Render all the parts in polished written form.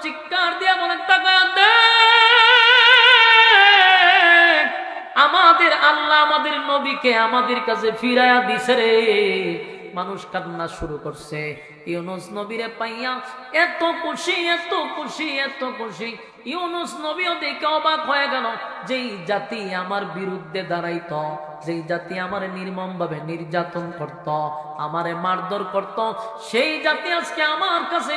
চিৎকার দিয়া বলেন, তাকায় আমাদের আল্লাহ আমাদের নবীকে আমাদের কাছে ফিরাইয়া দিছে রে। মানুষ কান্না শুরু করছে। ইউনুস নবীরে পাইয়া এত খুশি, এত খুশি, এত খুশি। ইউনুস নবীও দেখে অবাক হয়ে গেল। যেই জাতি আমার বিরুদ্ধে দাঁড়াইত, যেই জাতি আমার নির্মম ভাবে নির্যাতন করত, আমারে মারধর করত, সেই জাতি আজকে আমার কাছে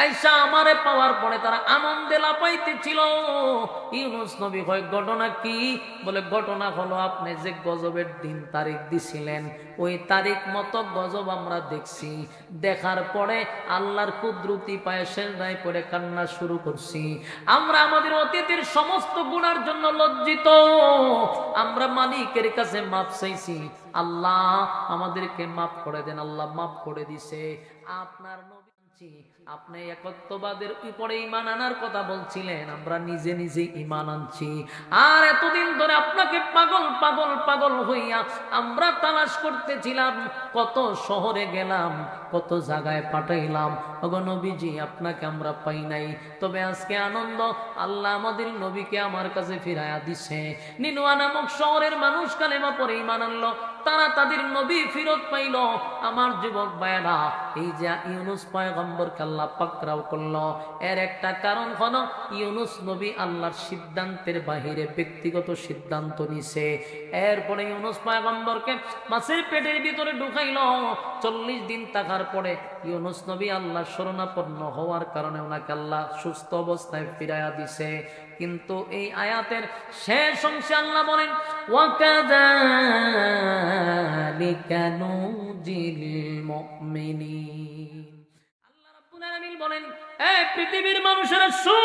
আইসা আমারে পাওয়ার পরে তারা আনন্দে লাপাইতেছিল। ইউনুস নবী কয়, ঘটনা কি? বলে, ঘটনা হলো আপনি যে গজবের দিন তারিখ দিছিলেন, ওই তারিখ মতো গজব আমরা দেখছি। দেখার পরে আল্লাহর কুদরতি পায়ে সেজদায় পড়ে কান্না শুরু করছি। আমরা আমাদের অতীতের সমস্ত গুনার জন্য লজ্জিত। আমরা মালিকের কাছে মাপ চাইছি, আল্লাহ আমাদেরকে মাফ করে দেন। আল্লাহ মাফ করে দিছে। আপনার নবী, আপনি একত্ববাদের উপরে ঈমান আনার কথা বলছিলেন, আমরা নিজে নিজে ঈমান আনছি। আর এতদিন ধরে আপনাকে পাগল পাগল পাগল হইয়া আমরা তালাশ করতেছিলাম, কত শহরে গেলাম, কত জায়গায় পাঠাইলাম, ওগো নবীজি আপনাকে আমরা পাই নাই। তবে আজকে আনন্দ, আল্লাহ আমাদের নবীকে আমার কাছে ফিরাইয়া দিছে। নিনুয়া নামক শহরের মানুষ কালেমা পড়ে ঈমান আনলো, তারা তাদের নবী ফিরত পাইল। আমার যুবক ভাইয়েরা, এই যে ইউনুস পয়গম্বরকে আল্লাহ পাকড়াও করলো, এর একটা কারণ হলো ইউনুস নবী আল্লাহর সিদ্ধান্তের বাহিরে ব্যক্তিগত সিদ্ধান্ত নিছে। এরপরে ইউনুস পয়গম্বরকে মাছের পেটের ভিতরে ঢুকাইল। 40 দিন থাকার পরে ইউনুস নবী আল্লাহ শরণাপন্ন হওয়ার কারণে ওনাকে আল্লাহ সুস্থ অবস্থায় ফিরাইয়া দিছে। কিন্তু এই আয়াতের শেষ অংশে আল্লাহ বলেন, ওয়াকাযালিকা নুজিল মুমিনিন। আল্লাহ রাব্বুল আলামিন বলেন, এই পৃথিবীর মানুষেরা শুন,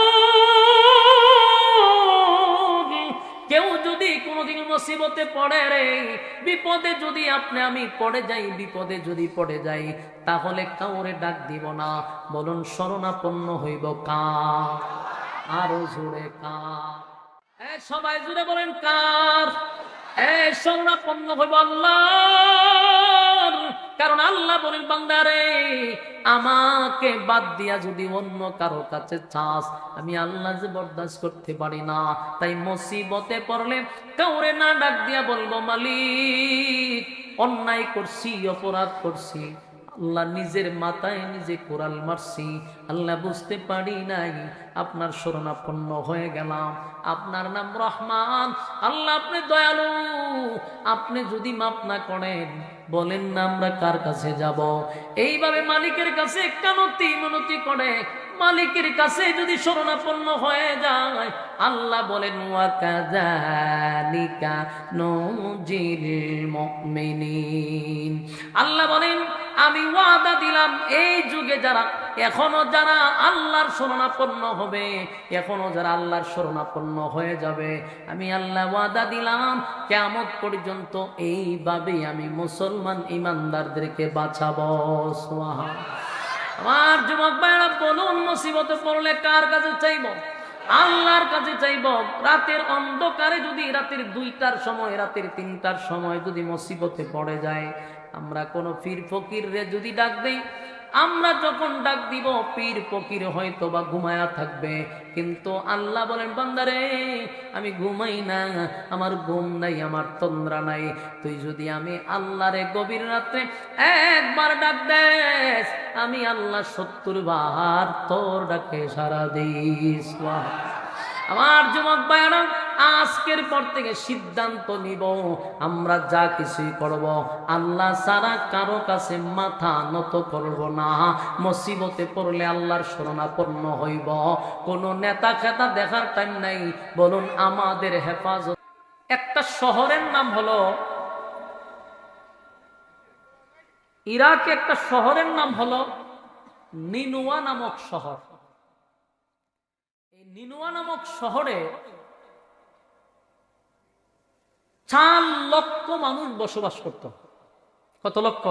কেউ যদি কোনোদিন মুসিবতে পড়ে রে, বিপদে যদি আপনি আমি পড়ে যাই, বিপদে যদি পড়ে যাই, তাহলে কাউরে ডাক দিব না, বলুন শরণাপন্ন হইব কার? আরো জোরে কার? সবাই জুড়ে বলেন কার? শরণাপন্ন হইব আল্লাহর। কারণ আল্লাহ বলেন, বান্দারে আমাকে বাদ দিয়া যদি অন্য কারো কাছে চাস, আমি আল্লাহ যে বরদাস্ত করতে পারি না। তাই মুসিবতে পড়লে কাউরে না ডাক দিয়া বলবো, মালিক অন্যায় করছি, অপরাধ করছি, আল্লাহ নিজের মাথায় নিজে কোরাল মারছি, আল্লাহ বুঝতে পারি নাই, আপনার শরণাপন্ন হয়ে গেলাম। আপনার নাম রহমান, আল্লাহ আপনি দয়ালু, আপনি যদি মাফ না করেন বলেন না আমরা কার কাছে যাব? এইভাবে মালিকের কাছে কানতি মিনতি করে মালিকের কাছে যদি শরণাপন্ন হয়ে যায়, আল্লাহ বলেন, ওয়াকাযালিকা নুজিল মুমিনিন। আল্লাহ বলেন, আমি ওয়াদা দিলাম এই যুগে যারা এখনো যারা আল্লাহর শরণাপন্ন হবে, এখনো যারা আল্লাহর শরণাপন্ন হয়ে যাবে, আমি আল্লাহ ওয়াদা দিলাম কিয়ামত পর্যন্ত এইভাবে আমি মুসলমান ইমানদারদেরকে বাঁচাবো। সুবহানাল্লাহ। আমার যুবক ভাইরা বলুন, মুসিবতে পড়লে কার কাছে চাইব? আল্লাহর কাছে চাইব। রাতের অন্ধকারে যদি রাতের 2টার সময়, রাতের 3টার সময় যদি মুসিবতে পড়ে যায়, আমরা কোনো পীর ফকির রে যদি ডাক দেই, আমরা যখন ডাক দিব পীর ফকির হয়তো বা ঘুমায়া থাকবে, কিন্তু আল্লাহ বলেন, বান্দারে আমি ঘুমাই না, আমার ঘুম নাই, আমার তন্দ্রা নাই, তুই যদি আমি আল্লাহরে গভীর রাত্রে একবার ডাক দেস, আমি আল্লাহ 70 বার তোর ডাকে সাড়া দিস। আমার যুবক ভাইরা, আজকের পর থেকে সিদ্ধান্ত নিব, আমরা যা কিছুই করব আল্লাহ ছাড়া কারো কাছে মাথা নত করব না। মুসিবতে পড়লে আল্লাহর শরণাপন্ন হইব। কোনো নেতা খেতা দেখার টাইম নাই, বলুন আমাদের হেফাজত। একটা শহরের নাম হলো ইরাকে, একটা শহরের নাম হলো নিনুয়া নামক শহর। এই নিনুয়া নামক শহরে 4 লক্ষ মানুষ বসবাস করত। কত লক্ষ?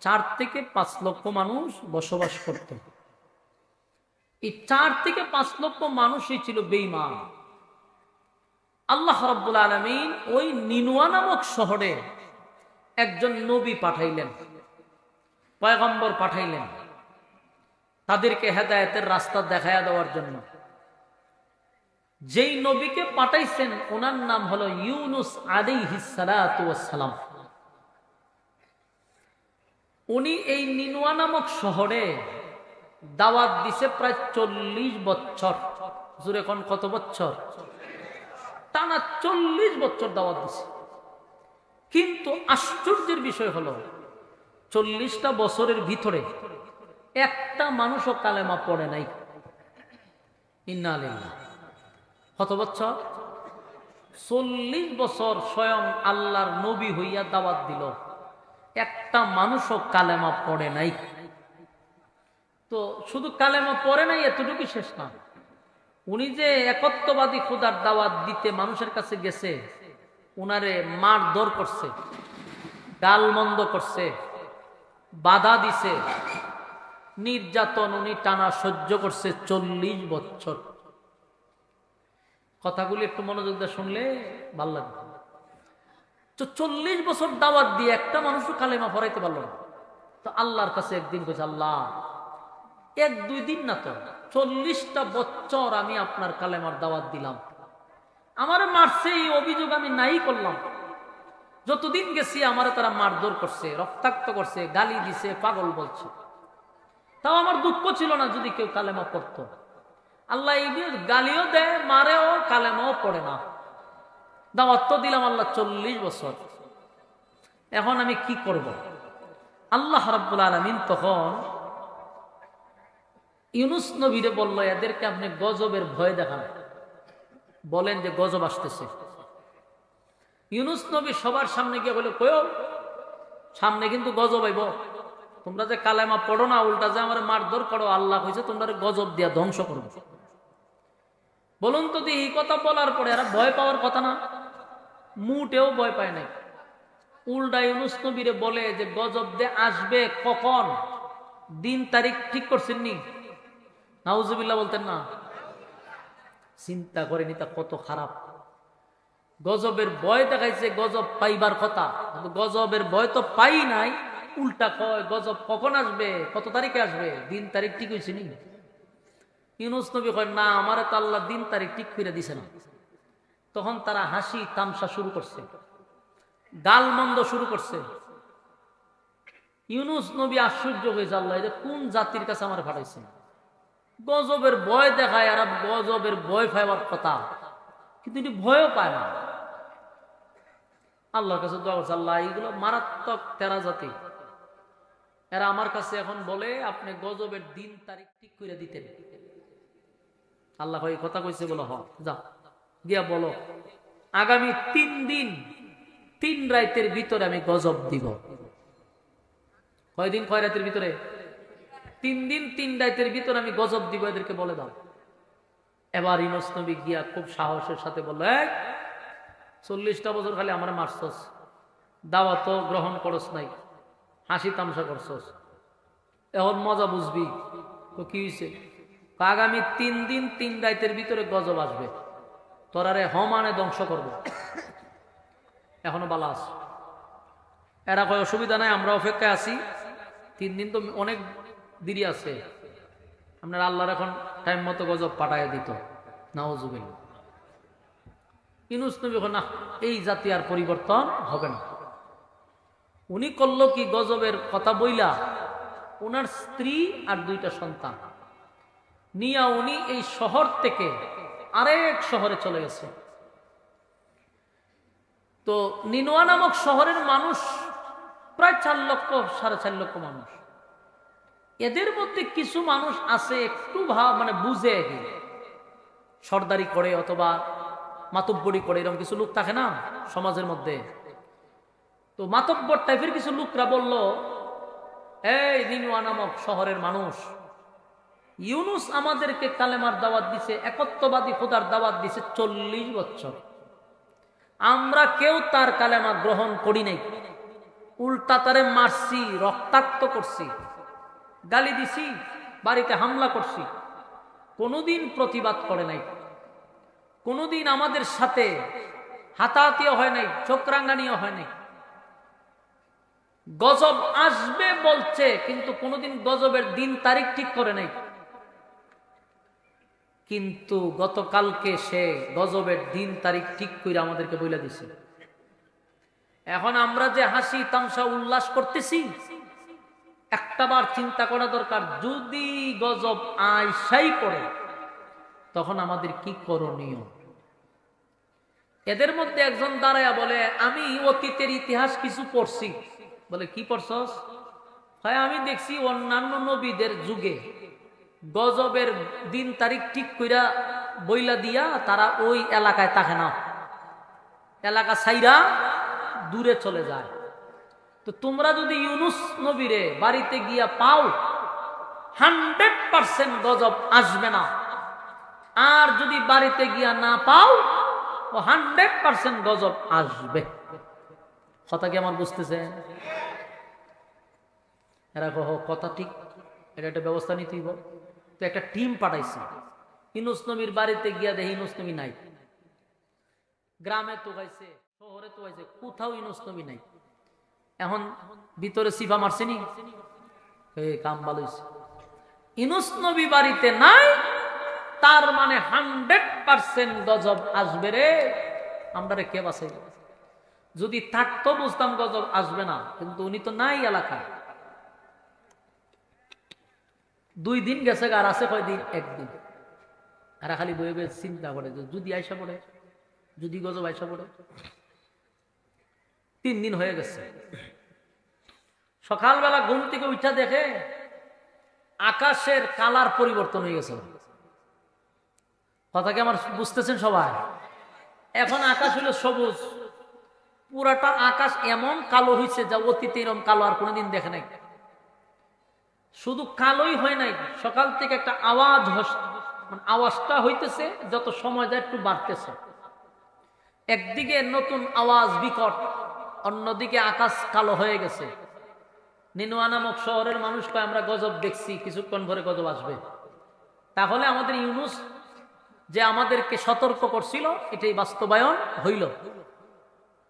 4 থেকে 5 লক্ষ মানুষ বসবাস করত। এই 4 থেকে 5 লক্ষ মানুষই ছিল বেঈমান। আল্লাহ রাব্বুল আলামিন ওই নিনুয়া নামক শহরে একজন নবী পাঠাইলেন, পয়গম্বর পাঠাইলেন। তাদেরকে হেদায়েতের রাস্তা দেখায়া দেওয়ার জন্য। যেই নবীকে পাঠাইছেন ওনার নাম হলো ইউনুস আলাইহিস সালাতু ওয়াস সালাম। উনি এই নিনুয়া নামক শহরে দাওয়াত দিছে প্রায় 40 বছর। জোরে কোন কত বছর? টানা 40 বছর দাওয়াত দিছে। কিন্তু আশ্চর্যের বিষয় হলো 40টা বছরের ভিতরে একটা মানুষও কালেমা পড়ে নাই। ইন্না লিল্লাহ। কত বছর? 40 বছর স্বয়ং আল্লাহর নবী হইয়া দাওয়াত দিল, একটা মানুষও কালেমা পড়ে নাই। তো শুধু কালেমা পড়ে নাই এতটুকু শেষ না, উনি যে একত্ববাদী খোদার দাওয়াত দিতে মানুষের কাছে গেছে, উনারে মারধর করছে, গালমন্দ করছে, বাধা দিছে, নির্যাতন উনি টানা সহ্য করছে 40 বছর। কথাগুলি একটু মনোযোগ দিয়ে শুনলে ভালো লাগবে। তো 40 বছর দাওয়াত দিয়ে একটা মানুষও কালেমা পড়াইতে পারল না। তো আল্লাহর কাছে একদিন কইছে, আল্লাহ, 1-2 দিন না তো 40টা বছর আমি আপনার কালেমার দাওয়াত দিলাম, আমার মারছে, এই অভিযোগ আমি নাই করলাম। যতদিন গেছি আমারে তারা মারধর করছে, রক্তাক্ত করছে, গালি দিছে, পাগল বলছে। তাও আমার দুঃখ ছিল না যদি কেউ কালেমা পড়তো। আল্লাহ এই গালিও দেয়, মারেও, কালেমাও পড়ে না। দাওয়াত তো দিলাম আল্লাহ 40 বছর, এখন আমি কি করব? আল্লাহ রাব্বুল আলামিন তখন ইউনুস নবীরে বলল, এদেরকে আপনি গজবের ভয় দেখান, বলেন যে গজব আসতেছে। ইউনুস নবী সবার সামনে গিয়ে বলে, কয়ো সামনে কিন্তু গজব আইব, তোমরা যে কালেমা পড়ো না, উল্টা যে আমার মারধর করো, আল্লাহ কইছে তোমরা গজব দিয়া ধ্বংস করো। বলুন তো এই কথা বলার পরে এরা ভয় পাওয়ার কথা না? মুটেও ভয় পায় নাই। উল্টা ইউনুস নবীরে বলে যে গজব দিয়ে আসবে কখন, দিন তারিখ ঠিক করছেন নি? নাউজুবিল্লাহ বলতেন না? চিন্তা করেনি তা কত খারাপ। গজবের ভয় দেখাইছে, গজব পাইবার কথা, কিন্তু গজবের ভয় তো পাই নাই, উল্টা কয় গজব কখন আসবে, কত তারিখে আসবে, দিন তারিখ ঠিক হয়েছে নি? ইউনুস নবী কয়, না, আমারে তো আল্লাহ দিন তারিখ ঠিক করে দিছে না। তখন তারা হাসি তামসা শুরু করছে, গালমন্দ শুরু করছে। ইউনুস নবী আশ্চর্য হয়েছে, আল্লাহ এটা কোন জাতির কাছে আমার পাঠাইছে? গজবের ভয় দেখায়, আর গজবের ভয় পাইবার কথা, কিন্তু এটি ভয়ও পায় না। আল্লাহর কাছে দোয়া করছে, আল্লাহ এইগুলো মারাত্মক তেরা জাতি, এরা আমার কাছে এখন বলে আপনি গজবের দিন তারিখ ঠিক করে দিতেন। আল্লাহ এই কথা কইছে, বলো হ, যা গিয়া বলো আগামী 3 দিন 3 রাতের ভিতরে আমি গজব দিব। কয়দিন, কয় রাতের ভিতরে? 3 দিন 3 রাতের ভিতরে আমি গজব দিব, এদেরকে বলে দাও। এবার ইউনুস নবী গিয়া খুব সাহসের সাথে বলল, 40টা বছর খালি আমার মারছস, দাওয়াত গ্রহণ করস নাই, হাসি তামসা করছস, এখন মজা বুঝবি। তো কি হয়েছে? আগামী 3 দিন 3 রাতের ভিতরে গজব আসবে, তোরারে হমানে ধ্বংস করব। এখনো বালা আছে। এরা কয় অসুবিধা নাই, আমরা অপেক্ষায় আছি, 3 দিন তো অনেক দেরি আছে, আপনার আল্লাহর এখন টাইম মতো গজব পাঠাইয়া দিত। নাউজুবিল্লাহ। ইউনুস নবী না, এই জাতি আর পরিবর্তন হবে না। উনি করলো কি, গজবের কথা বইলা ওনার স্ত্রী আর 2টা সন্তান নিয়া উনি এই শহর থেকে আরেক শহরে চলে গেছে। তো নিনুয়া নামক শহরের মানুষ প্রায় 4 লক্ষ, 4.5 লক্ষ মানুষ। এদের মধ্যে কিছু মানুষ আছে একটু মানে বুঝে, সর্দারি করে অথবা মাতব্বরি করে, এরকম কিছু লোক থাকে না সমাজের মধ্যে। তো মাতব্বর টাইপের কিছু লোকরা বলল, এই নিনুয়া নামক শহরের মানুষ, ইউনুস আমাদেরকে কালেমার দাওয়াত দিছে, একত্ববাদী খোদার দাওয়াত দিছে 40 বছর, আমরা কেউ তার কালেমা গ্রহণ করি নাই, উল্টা তারে মারছি, রক্তাক্ত করছি, গালি দিছি, বাড়িতে হামলা করছি, কোনোদিন প্রতিবাদ করে নাই, কোনোদিন আমাদের সাথে হাতাহাতিও হয় নাই, চোখ রাঙ্গানিও হয় নাই। গজব আসবে বলছে, কিন্তু কোনোদিন গজবের দিন তারিখ ঠিক করে নাই। কিন্তু গতকালকে সে গজবের দিন তারিখ ঠিক করে আমাদেরকে বলে দিছে। এখন আমরা যে হাসি তামসা উল্লাস করতেছি, একটাবার চিন্তা করা দরকার, যদি গজব আইসাই পড়ে তখন আমাদের কি করণীয়। এদের মধ্যে একজন দাঁড়ায়া বলে, আমি অতীতের ইতিহাস কিছু পড়ছি। বলে, কি পড়ছস? হয় আমি দেখছি অন্যান্য নবীদের যুগে গজবের দিন তারিখ ঠিক কইরা বইলা দিয়া তারা ওই এলাকায় থাকে না, এলাকা ছাইরা দূরে চলে যায়। তো তোমরা যদি ইউনুস নবীরে বাড়িতে গিয়া পাও, 100% গজব আসবে না। আর যদি বাড়িতে গিয়া না পাও, ও 100% গজব আসবে। কথা কি আমার বুঝতেছেন? এরা কহ কথা ঠিক, এটা একটা ব্যবস্থা নিতেই। তো একটা টিম পাঠাইছে, ইউনুস নবীর বাড়িতে গিয়া দেখি ইউনুস নবী নাই। গ্রামে তো গাইছে, শহরে তো গাইছে, কোথাও ইউনুস নবী নাই। এখন ভিতরে সিফা মারছেনি, কাম ভালো হইছে। ইউনুস নবী বাড়িতে নাই, তার মানে 100% গজব আসবে রে। আমরা কে বাঁচাই? যদি থাকতো বুঝতাম গজব আসবে না, কিন্তু উনি তো নাই এলাকায়। 2 দিন গেছে, আর আছে কয়দিন? 1 দিন। আর খালি বয়ে বয়ে চিন্তা করে যে যদি আইসা পড়ে, যদি গজব আইসা পড়ে। 3 দিন হয়ে গেছে। সকালবেলা ঘুম থেকে উঠা দেখে আকাশের কালার পরিবর্তন হয়ে গেছে। কথা কি আমার বুঝতেছেন সবাই? এখন আকাশ হলো সবুজ, পুরাটা আকাশ এমন কালো হয়েছে যা অতীতে এরকম কালো আর কোনোদিন দেখে নাই। শুধু কালোই হয় নাই, সকাল থেকে একটা আওয়াজ, মানে আওয়াজটা হইতেছে, যত সময় যায় একটু বাড়তেছে। একদিকে নতুন আওয়াজ বিকট, অন্যদিকে আকাশ কালো হয়ে গেছে। নিনুয়া নামক শহরের মানুষ কয়, আমরা গজব দেখছি, কিছুক্ষণ পরে গজব আসবে। তাহলে আমাদের ইউনুস যে আমাদেরকে সতর্ক করছিল, এটাই বাস্তবায়ন হইল।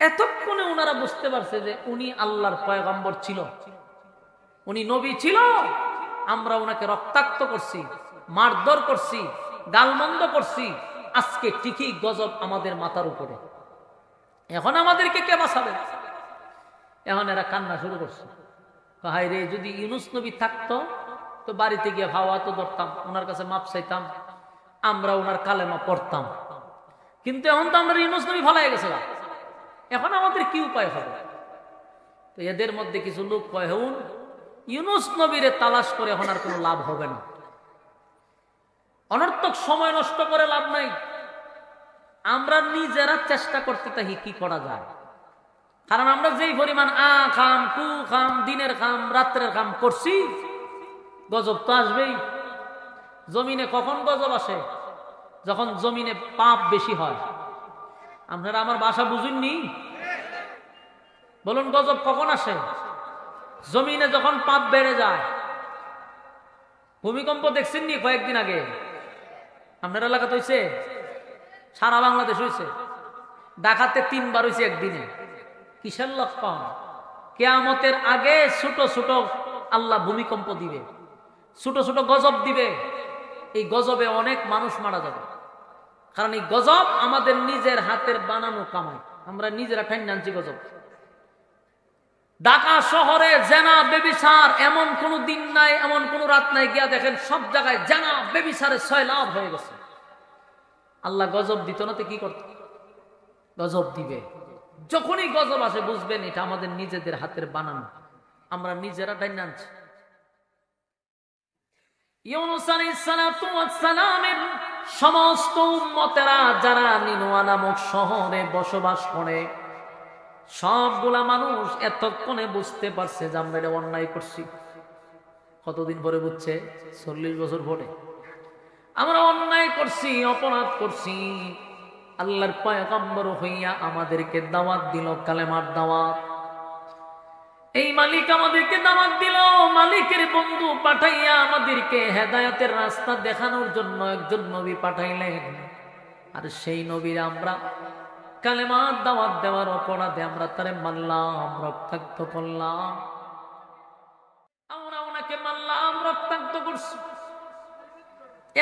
এতক্ষণে ওনারা বুঝতে পারছে যে উনি আল্লাহর পয়গম্বর ছিল, উনি নবী ছিল। আমরা ওনাকে রক্তাক্ত করছি, মারধর করছি, গালমন্দ করছি। আজকে ঠিকই গজব আমাদের মাথার উপরে। এখন আমাদেরকে কে বাঁচাবে? এখন এরা কান্না শুরু করছে, হায় রে, যদি ইউনুস নবী থাকতো তো বাড়িতে গিয়ে ভাওয়া তো ধরতাম, ওনার কাছে মাপ চাইতাম, আমরা ওনার কালেমা পড়তাম। কিন্তু এখন তো আমরা ইউনুস নবী ভালাই গেছে, এখন আমাদের কি উপায় হবে? তো এদের মধ্যে কিছু লোক কয়, হুন ইউনুস নবীরে তালাশ করে এখন আর কোনো লাভ হবে না, অনর্থক সময় নষ্ট করে লাভ নাই। আমরা নিজেরা চেষ্টা করতে থাকি কি করা যায়। কারণ আমরা যেই পরিমাণ খাম, কু খাম, দিনের খাম, রাত্রের খাম করছি, গজব তো আসবেই। জমিনে কখন গজব আসে? যখন জমিনে পাপ বেশি হয়। আপনারা আমার ভাষা বুঝুননি? বলুন, গজব কখন আসে? জমিনে যখন পাপ বেড়ে যায়। ভূমিকম্প দেখছেননি কয়েকদিন আগে? আপনার এলাকাতে হয়েছে? সারা বাংলাদেশ হয়েছে। ঢাকাতে 3 বার হয়েছে একদিনে। কিসের লক্ষণ? কিয়ামতের আগে ছোট ছোট আল্লাহ ভূমিকম্প দিবে, ছোট ছোট গজব দিবে। এই গজবে অনেক মানুষ মারা যাবে। কারণ এই গজব আমাদের নিজের হাতের বানানো কামাই, আমরা নিজেরা ঠান্ডা আনছি গজব। ঢাকা শহরে জেনা বেবিচার এমন কোন দিন নাই, এমন কোন রাত নাই, গিয়া দেখেন সব জায়গায় জেনা বেবিচারে সয়লাভ হয়ে গেছে। আল্লাহ গজব দিত না তো কি করত? গজব দিবে। যখনই গজব আসে বুঝবেন এটা আমাদের নিজেদের হাতের বানানো, আমরা নিজেরা ঠান্ডা আনছি। ইউনুস আলাইহিস সালাতু ওয়াস সালামের সমস্ত উম্মতেরা যারা নিনুয়া নামক শহরে বসবাস করে, সবগুলা মানুষ এতক্ষণে বুঝতে পারছে যে আমরা এটা অন্যায় করছি। কতদিন পরে বুঝছে? 40 বছর পরে। আমরা অন্যায় করছি, অপরাধ করছি। আল্লাহর পয়গম্বর হইয়া আমাদেরকে দাওয়াত দিল, কালেমার দাওয়াত। এই মালিক আমাদেরকে দাওয়াত দিল, মালিকের বন্ধু পাঠাইয়া আমাদেরকে হেদায়েতের রাস্তা দেখানোর জন্য একজন নবী পাঠাইলেন। আর সেই নবীর আমরা কালেমার দাওয়াত দেওয়ার অপরাধে আমরা তারে মারলাম, রক্তাক্ত করলাম, আমরা ওনাকে মারলাম, রক্তাক্ত করছি।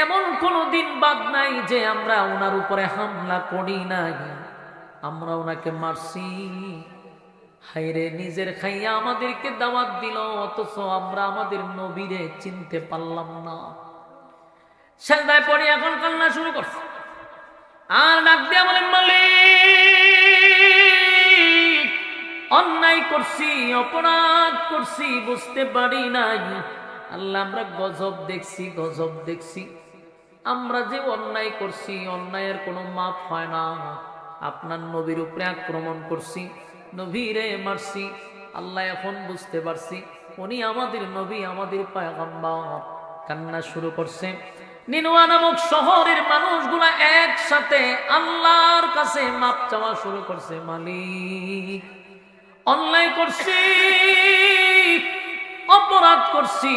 এমন কোনো দিন বাদ নাই যে আমরা ওনার উপরে হামলা করি নাই, আমরা ওনাকে মারছি। হায়রে, নিজের খাইয়া আমাদেরকে দাওয়াত দিল, অথচ আমরা আমাদের নবীরে চিনতে পারলাম না। সেজদায় পড়ে এখন কান্না শুরু করছে, আর ডাক দিয়া বলেন, মালিক, অন্যায় করছি, অপরাধ করছি, বুঝতে পারি নাই। আল্লাহ, আমরা গজব দেখছি, গজব দেখছি। আমরা যে অন্যায় করছি, অন্যায়ের কোনো মাপ হয় না। আপনার নবীর উপরে আক্রমণ করছি, নবীরে মারছি। আল্লাহ, এখন বুঝতে পারছি উনি আমাদের নবী, আমাদের পয়গম্বর। কান্না শুরু করছে। নিনুয়া নামক শহরের মানুষগুলা একসাথে আল্লাহর কাছে মাপ চাওয়া শুরু করছে। মালিক, অন্যায় করছি, অপরাধ করছি,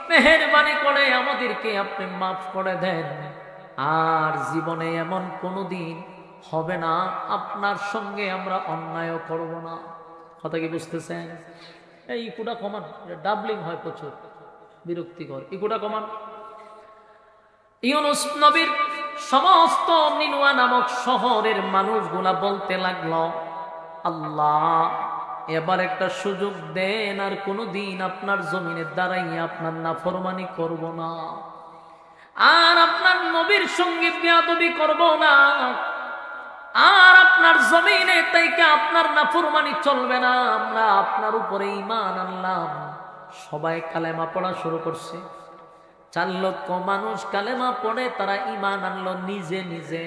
মেহেরবানি করে আমাদেরকে আপনি মাফ করে দেন। আর জীবনে এমন কোনোদিন হবে না আপনার সঙ্গে আমরা অন্যায় করব না। কথা কি বুঝতেছেন? এই ইকুটা কমান, ডাবলিং হয় প্রচুর, বিরক্তিকর। ইকুটা কমান। ইউনুস নবীর সমস্ত নিনুয়া নামক শহরের মানুষগুলা বলতে লাগলো, আল্লাহ, এবার একটা সুযোগ দেন, আর কোনোদিন আপনার জমিনে দাঁড়াইয়া আপনার নাফরমানি করব না, আর আপনার নবীর সঙ্গে বেয়াদবি করব না, আর আপনার জমিনে তাইকে আপনার নাফরমানি চলবে না। আমরা আপনার উপরে ঈমান আনলাম। সবাই কালেমা পড়া শুরু করছে। 4 লক্ষ মানুষ কালেমা পড়ে তারা ঈমান আনলো নিজে নিজে।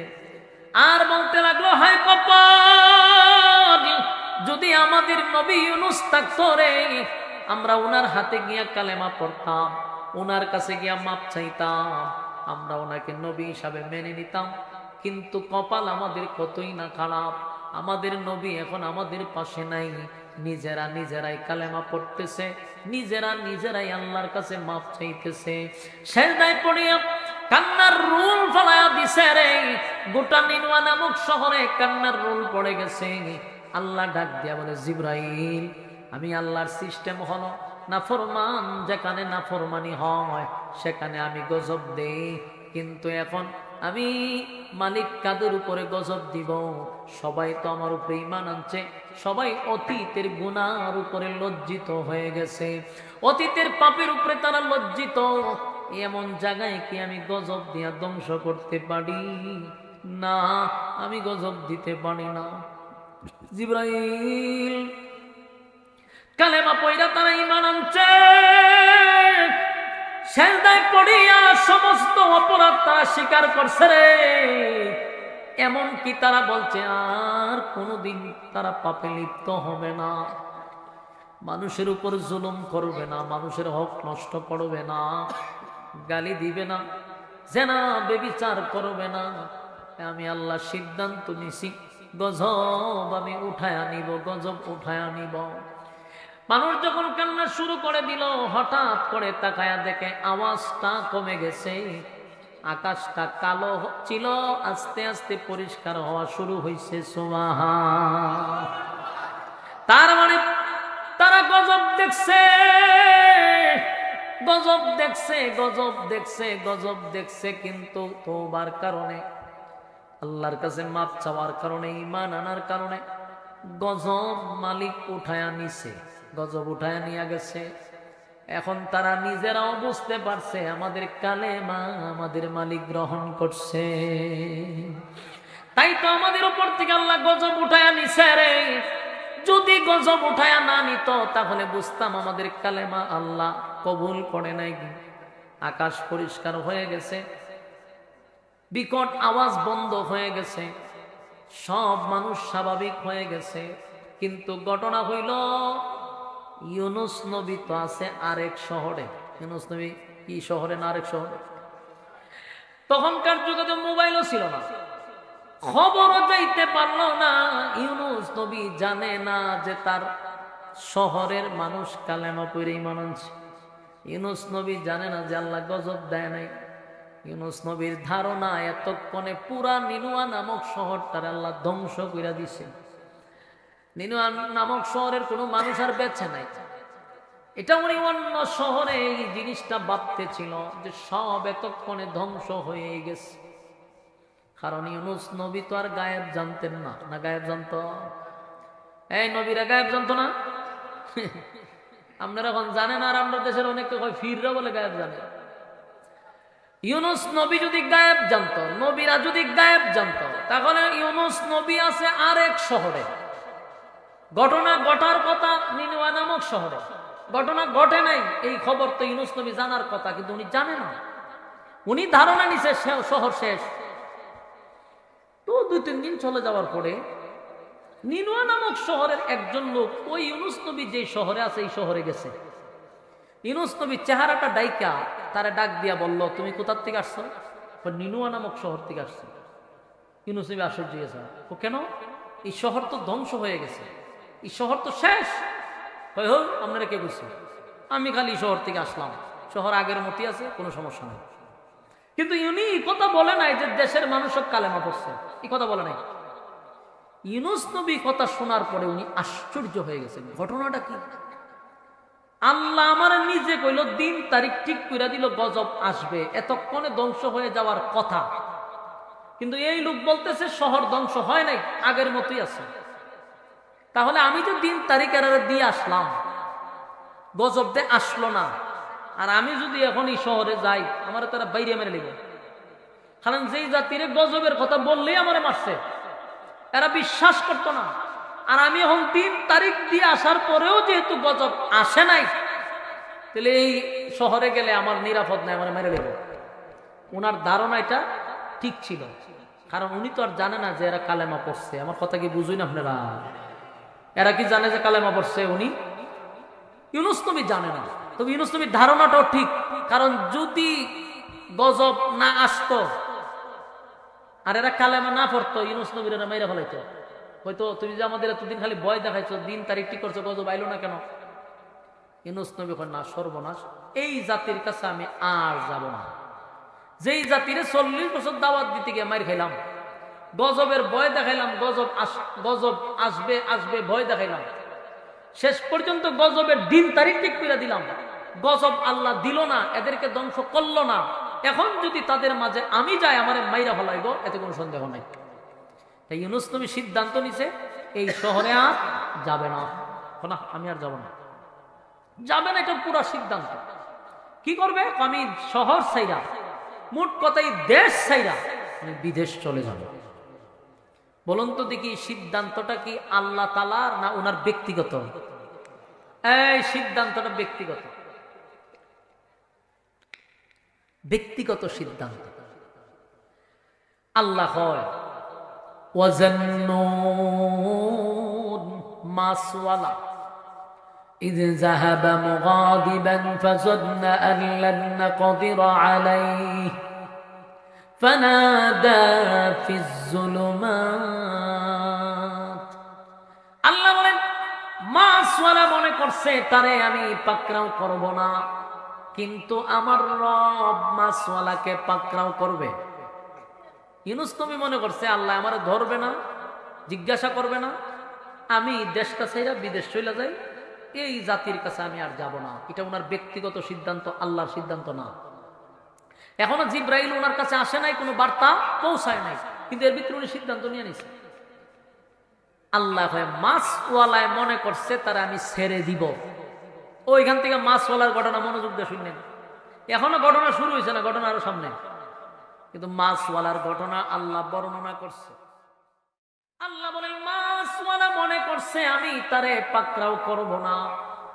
আর বলতে লাগলো, হায় কপাল, যদি আমাদের নবী ইউনুস থাকতো রে, আমরা ওনার হাতে গিয়া কালেমা পড়তাম, ওনার কাছে গিয়া মাপ চাইতাম, আমরা ওনাকে নবী হিসাবে মেনে নিতাম। কিন্তু কপাল আমাদের কতই না খারাপ, আমাদের নবী এখন আমাদের পাশে নাই। নিজেরা নিজেরাই কালেমা পড়তেছে, নিজেরা নিজেরাই আল্লাহর কাছে মাপ চাইতেছে। সেজদায় পড়িয়া কান্নার রুল ফলায়া দিছে রে। গোটা নিনুয়া নামক শহরে কান্নার রুল পড়ে গেছে। আল্লাহ ডাক দিয়া বলে, জিবরাইল, আমি আল্লাহর সিস্টেম হলো নাফরমান যেখানে নাফরমানি হয় সেখানে আমি গজব দেই, কিন্তু এখন আমি মালিক কাদের উপরে গজব দিব? সবাই তো আমার উপরে ঈমান আনছে, সবাই অতীতের গুনার উপরে লজ্জিত হয়ে গেছে, অতীতের পাপের উপরে তারা লজ্জিত। এমন জায়গায় কি আমি গজব দিয়া ধ্বংস করতে পারি? না, আমি গজব দিতে পারি না। জিবরাইল কালেমা পয়রা তারা ঈমান আনছে, সেজদায় পড়িয়া সমস্ত অপরাধ তারা স্বীকার করছে রে। এমন কি তারা বলছে আর কোনোদিন তারা পাপে লিপ্ত হবে না, মানুষের উপর জুলুম করবে না, মানুষের হক নষ্ট করবে না, গালি দিবে না, জেনা ব্যভিচার করবে না। আমি আল্লাহ সিদ্ধান্ত নিছি, গজব আমি উঠায়া নিব, গজব উঠায়া নিব। মানুষ যখন কান্না শুরু করে দিল, হঠাৎ করে তাকায়া দেখে আওয়াজটা কমে গেছে, আকাশটা কালো ছিল, আস্তে আস্তে পরিষ্কার হওয়া শুরু হয়েছে। সুবহান। তার মানে তারা গজব দেখছে, গজব দেখছে, গজব দেখছে, গজব দেখছে, কিন্তু তওবার কারণে, আল্লাহর কাছে মাপ চাওয়ার কারণে, ঈমান আনার কারণে গজব মালিক উঠায়া নিছে, গজব উঠায়া নিয়ে গেছে। এখন তারা নিজেরাও বুঝতে পারছে আমাদের কালেমা আমাদের মালিক গ্রহণ করছে। তাই তো আমাদের উপর থেকে আল্লাহ গজব উঠায়া নিছে রে। যদি গজব উঠায়া না নিত তাহলে বুঝতাম আমাদের কালেমা আল্লাহ কবুল করে নাই। আকাশ পরিষ্কার হয়ে গেছে, বিকট আওয়াজ বন্ধ হয়ে গেছে, সব মানুষ স্বাভাবিক হয়ে গেছে। কিন্তু ঘটনা হইল, ইউনুস নবী তো আছে আরেক শহরে। ইউনুস নবী কি শহরে না আরেক শহরে? তখনকার যুগে তো মোবাইলও ছিল না, খবরও যাইতে পারলো না। ইউনুস নবী জানে না যে তার শহরের মানুষ কালেমা পড়ে ঈমান আনছে। ইউনুস নবী জানে না যে আল্লাহ গজব দেয় নাই। ইউনুস নবীর ধারণা এতক্ষণে পুরা নিনুয়া নামক শহরটার আল্লাহ ধ্বংস করে দিছে। নিনুয়া নামক শহরের কোনো মানুষ আর বেঁচে নাই। এটা উনি অন্য শহরে এই জিনিসটা ভাবতে ছিল যে সব এতক্ষণে ধ্বংস হয়ে গেছে। কারণ ইউনুস নবী তো আর গায়েব জানতেন না। না গায়েব জানতো? এই নবীরা গায়েব জানতো না? আপনারা এখন জানেন, আর আমরা দেশের অনেকে ফিররা বলে গায়েব জানে। ইউনুস নবী যদি গায়েব জানতো, নবীরা যদি গায়েব জানতো, তাহলে ইউনুস নবী আছে আরেক শহরে। ঘটনা ঘটার কথা নিনুয়া নামক শহরে, ঘটনা ঘটে নাই এই খবর তো ইউনুস নবী জানার কথা, কিন্তু উনি জানে না। উনি ধারণা নিছে শহর শেষ। তো 2-3 দিন চলে যাওয়ার পরে নিনুয়া নামক শহরের একজন লোক ওই ইউনুস নবী যে শহরে আছে এই শহরে গেছে। ইউনুস নবী চেহারাটা ডাইকা তারে ডাক দিয়া বলল, তুমি কোথার থেকে আসছো? নিনুয়া নামক শহর থেকে আসছো। ইউনুস নবী আশ্চর্য হয়েছে, ও কেন? এই শহর তো ধ্বংস হয়ে গেছে, এই শহর তো শেষ। হোক আপনারা কে বুঝছে? আমি খালি শহর থেকে আসলাম, শহর আগের মতই আছে, কোনো সমস্যা নেই। কিন্তু উনি এই কথা বলে নাই যে দেশের মানুষ সব কালেমা পড়ছে, এই কথা বলে নাই। ইউনুস নবী কথা শোনার পরে উনি আশ্চর্য হয়ে গেছেন। ঘটনাটা কি? আল্লাহ আমার নিজে কইল, দিন তারিখ ঠিক করে দিল, গজব আসবে, এতক্ষণে ধ্বংস হয়ে যাওয়ার কথা। কিন্তু এই লোক বলতেছে শহর ধ্বংস হয় নাই, আগের মতোই আছে। তাহলে আমি যে দিন তারিখ দিয়ে আসলাম, গজব দে আসলো না, আর আমি যদি এখন এই শহরে যাই, আমার তারা বাইরে মেরে নিব। কারণ যেই জাতির গজবের কথা বললেই আমার মারছে, এরা বিশ্বাস করতো না। আর আমি এখন দিন তারিখ দিয়ে আসার পরেও যেহেতু গজব আসে নাই, তাহলে এই শহরে গেলে আমার নিরাপদ নাই, আমার মেরে নেব। ওনার ধারণা এটা ঠিক ছিল, কারণ উনি তো আর জানে না যে এরা কালেমা পড়ছে। আমার কথা কি বুঝুই না আপনারা? এরা কি জানে যে কালেমা পড়ছে? উনি ইউনুস নবী জানে না। তবে ইউনুস নবীর ধারণাটাও ঠিক, কারণ যদি গজব না আসতো আর এরা কালেমা না পড়তো, ইউনুস নবীর এরা মাইরা ফেলাইতো। হয়তো তুমি যে আমাদের এতদিন খালি ভয় দেখাইছো, দিন তারিখ ঠিক করছো, গজব আইলো না কেন? ইউনুস নবী কয়, না, সর্বনাশ, এই জাতির কাছে আমি আর যাব না। যেই জাতিরে 40 বছর দাওয়াত দিতে গিয়ে মাইর খাইলাম, গজবের ভয় দেখাইলাম, গজব আসবে আসবে ভয় দেখাইলাম, শেষ পর্যন্ত গজবের দিন তারিখ ঠিক করে দিলাম, গজব আল্লাহ দিল না, এদেরকে ধ্বংস করলো না। এখন যদি তাদের মাঝে আমি যাই, আমার মাইরা ফেলাইব, এতে কোনো সন্দেহ নাই। তাই ইউনুস নবী সিদ্ধান্ত নিছে এই শহরে আর যাবে না। না, আমি আর যাব না, যাবে না, এটা পুরো সিদ্ধান্ত। কি করবে? আমি শহর ছাইরা, মোট কথাই দেশ ছাইরা আমি বিদেশ চলে যাব। বলুন তো দেখি, সিদ্ধান্তটা কি আল্লাহ তাআলার না ওনার ব্যক্তিগত? এই সিদ্ধান্তটা ব্যক্তিগত, ব্যক্তিগত সিদ্ধান্ত। আল্লাহ হয় ওয়াজান্নুন মাসওয়ালা إذ ذهب مغاضبا فظن أن لن نقدر عليه فنادى في الظلمات। আল্লাহ বলেন, মাসওয়ালা মনে করছে তারে আমি পাকড়াও করব না, কিন্তু আমার রব মাসওয়ালাকে পাকড়াও করবে। ইউনুস নবী মনে করছে আল্লাহ আমারে ধরবে না, জিজ্ঞাসা করবে না, আমি দেশটা ছেড়ে বিদেশ চলে যাই, এই জাতির কাছে আমি আর যাব না। এটা ওনার ব্যক্তিগত সিদ্ধান্ত, আল্লাহর সিদ্ধান্ত না। এখনো জিব্রাইল ওনার কাছে আসে নাই, কোনো বার্তা পৌঁছায় নাই, কিন্তু এর ভিতরে উনি সিদ্ধান্ত নিয়ে নিছে। আল্লাহ মাছওয়ালায় মনে করছে তারা আমি ছেড়ে দিব। ওইখান থেকে মাছওয়ালার ঘটনা মনোযোগ দিয়ে শুনলেন। এখনো ঘটনা শুরু হয়েছে না, ঘটনা আরো সামনে, কিন্তু মাছওয়ালার ঘটনা আল্লাহ বর্ণনা করছে। আল্লাহ বলেন, মাছওয়ালা মনে করছে আমি তারে পাকড়াও করব না,